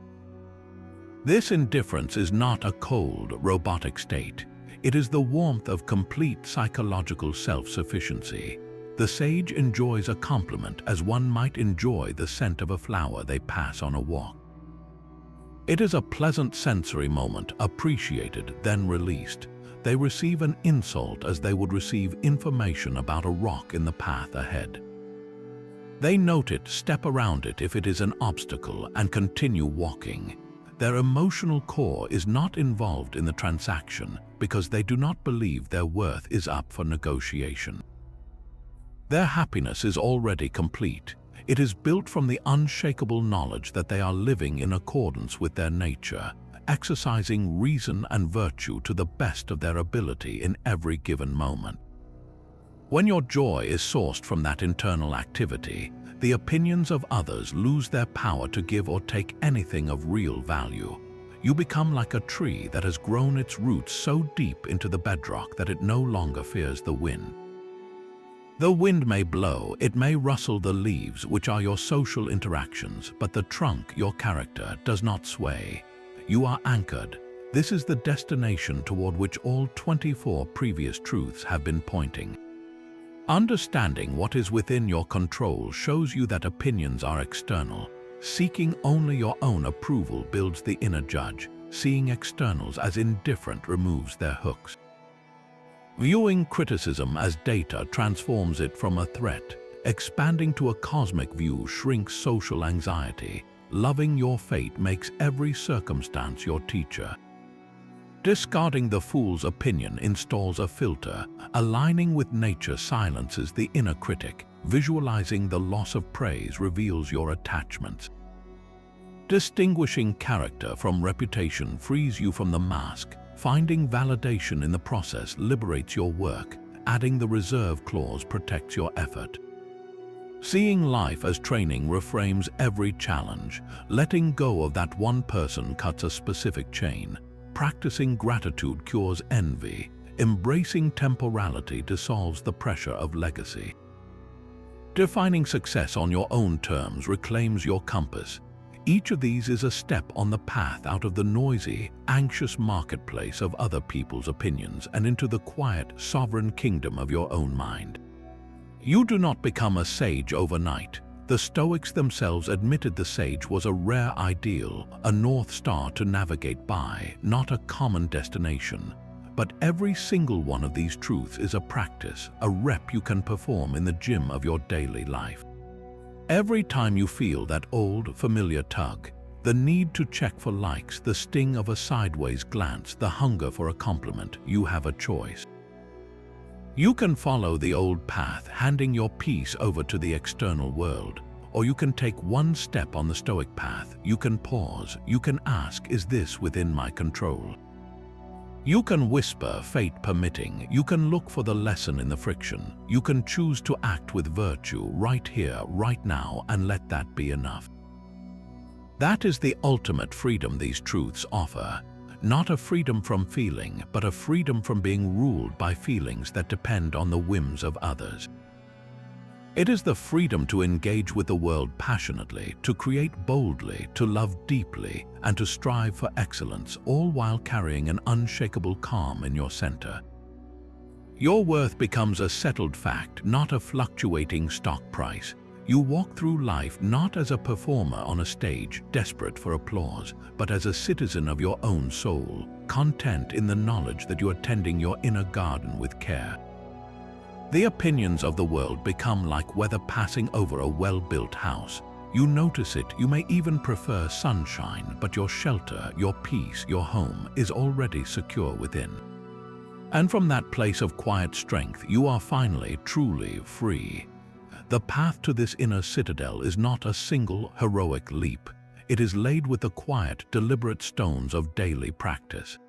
This indifference is not a cold, robotic state. It is the warmth of complete psychological self-sufficiency. The sage enjoys a compliment as one might enjoy the scent of a flower they pass on a walk. It is a pleasant sensory moment, appreciated, then released. They receive an insult as they would receive information about a rock in the path ahead. They note it, step around it if it is an obstacle, and continue walking. Their emotional core is not involved in the transaction because they do not believe their worth is up for negotiation. Their happiness is already complete. It is built from the unshakable knowledge that they are living in accordance with their nature, exercising reason and virtue to the best of their ability in every given moment. When your joy is sourced from that internal activity, the opinions of others lose their power to give or take anything of real value. You become like a tree that has grown its roots so deep into the bedrock that it no longer fears the wind. The wind may blow, it may rustle the leaves, which are your social interactions, but the trunk, your character, does not sway. You are anchored. This is the destination toward which all 24 previous truths have been pointing. Understanding what is within your control shows you that opinions are external. Seeking only your own approval builds the inner judge. Seeing externals as indifferent removes their hooks. Viewing criticism as data transforms it from a threat. Expanding to a cosmic view shrinks social anxiety. Loving your fate makes every circumstance your teacher. Discarding the fool's opinion installs a filter. Aligning with nature silences the inner critic. Visualizing the loss of praise reveals your attachments. Distinguishing character from reputation frees you from the mask. Finding validation in the process liberates your work. Adding the reserve clause protects your effort. Seeing life as training reframes every challenge. Letting go of that one person cuts a specific chain. Practicing gratitude cures envy. Embracing temporality dissolves the pressure of legacy. Defining success on your own terms reclaims your compass. Each of these is a step on the path out of the noisy, anxious marketplace of other people's opinions and into the quiet, sovereign kingdom of your own mind. You do not become a sage overnight. The Stoics themselves admitted the sage was a rare ideal, a North Star to navigate by, not a common destination. But every single one of these truths is a practice, a rep you can perform in the gym of your daily life. Every time you feel that old, familiar tug, the need to check for likes, the sting of a sideways glance, the hunger for a compliment, you have a choice. You can follow the old path, handing your peace over to the external world, or you can take one step on the Stoic path. You can pause, you can ask, is this within my control? You can whisper, fate permitting. You can look for the lesson in the friction. You can choose to act with virtue right here, right now, and let that be enough. That is the ultimate freedom these truths offer. Not a freedom from feeling, but a freedom from being ruled by feelings that depend on the whims of others. It is the freedom to engage with the world passionately, to create boldly, to love deeply, and to strive for excellence, all while carrying an unshakable calm in your center. Your worth becomes a settled fact, not a fluctuating stock price. You walk through life not as a performer on a stage, desperate for applause, but as a citizen of your own soul, content in the knowledge that you are tending your inner garden with care. The opinions of the world become like weather passing over a well-built house. You notice it, you may even prefer sunshine, but your shelter, your peace, your home is already secure within. And from that place of quiet strength, you are finally, truly free. The path to this inner citadel is not a single heroic leap. It is laid with the quiet, deliberate stones of daily practice.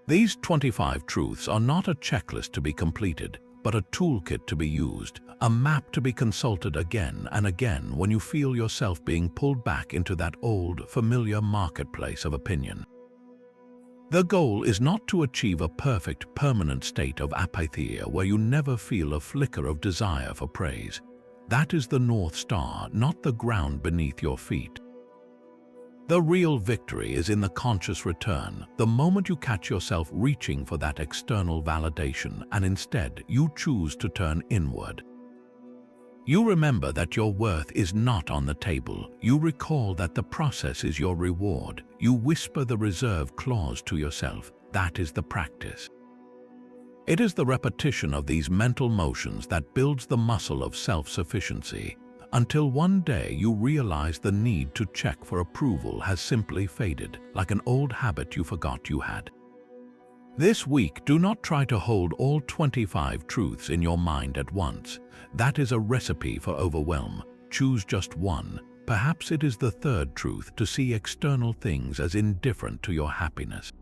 These 25 truths are not a checklist to be completed, but a toolkit to be used, a map to be consulted again and again when you feel yourself being pulled back into that old, familiar marketplace of opinion. The goal is not to achieve a perfect, permanent state of apatheia where you never feel a flicker of desire for praise. That is the North Star, not the ground beneath your feet. The real victory is in the conscious return, the moment you catch yourself reaching for that external validation and instead you choose to turn inward. You remember that your worth is not on the table. You recall that the process is your reward. You whisper the reserve clause to yourself. That is the practice. It is the repetition of these mental motions that builds the muscle of self-sufficiency, until one day you realize the need to check for approval has simply faded, like an old habit you forgot you had. This week, do not try to hold all 25 truths in your mind at once. That is a recipe for overwhelm. Choose just one. Perhaps it is the third truth, to see external things as indifferent to your happiness.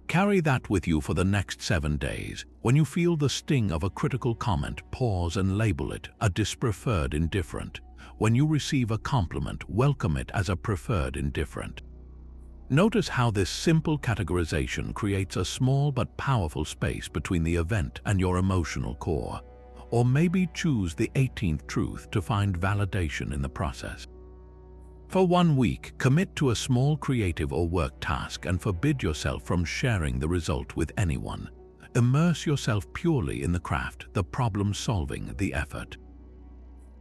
Carry that with you for the next 7 days. When you feel the sting of a critical comment, pause and label it a dispreferred indifferent. When you receive a compliment, welcome it as a preferred indifferent. Notice how this simple categorization creates a small but powerful space between the event and your emotional core. Or maybe choose the 18th truth to find validation in the process. For 1 week, commit to a small creative or work task and forbid yourself from sharing the result with anyone. Immerse yourself purely in the craft, the problem-solving, the effort.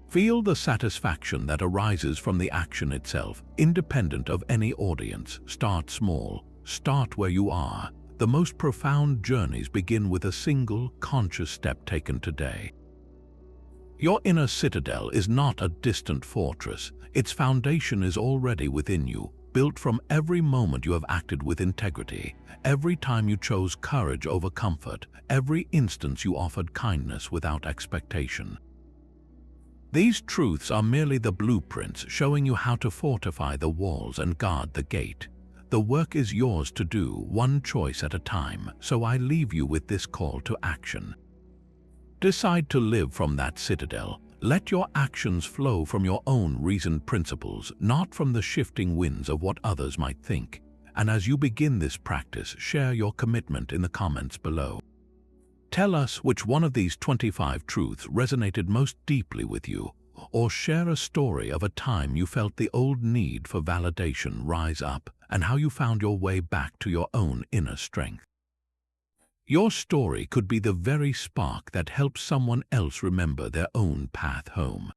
Feel the satisfaction that arises from the action itself, independent of any audience. Start small. Start where you are. The most profound journeys begin with a single, conscious step taken today. Your inner citadel is not a distant fortress. Its foundation is already within you, built from every moment you have acted with integrity, every time you chose courage over comfort, every instance you offered kindness without expectation. These truths are merely the blueprints showing you how to fortify the walls and guard the gate. The work is yours to do, one choice at a time, so I leave you with this call to action. Decide to live from that citadel. Let your actions flow from your own reasoned principles, not from the shifting winds of what others might think. And as you begin this practice, share your commitment in the comments below. Tell us which one of these 25 truths resonated most deeply with you, or share a story of a time you felt the old need for validation rise up and how you found your way back to your own inner strength. Your story could be the very spark that helps someone else remember their own path home.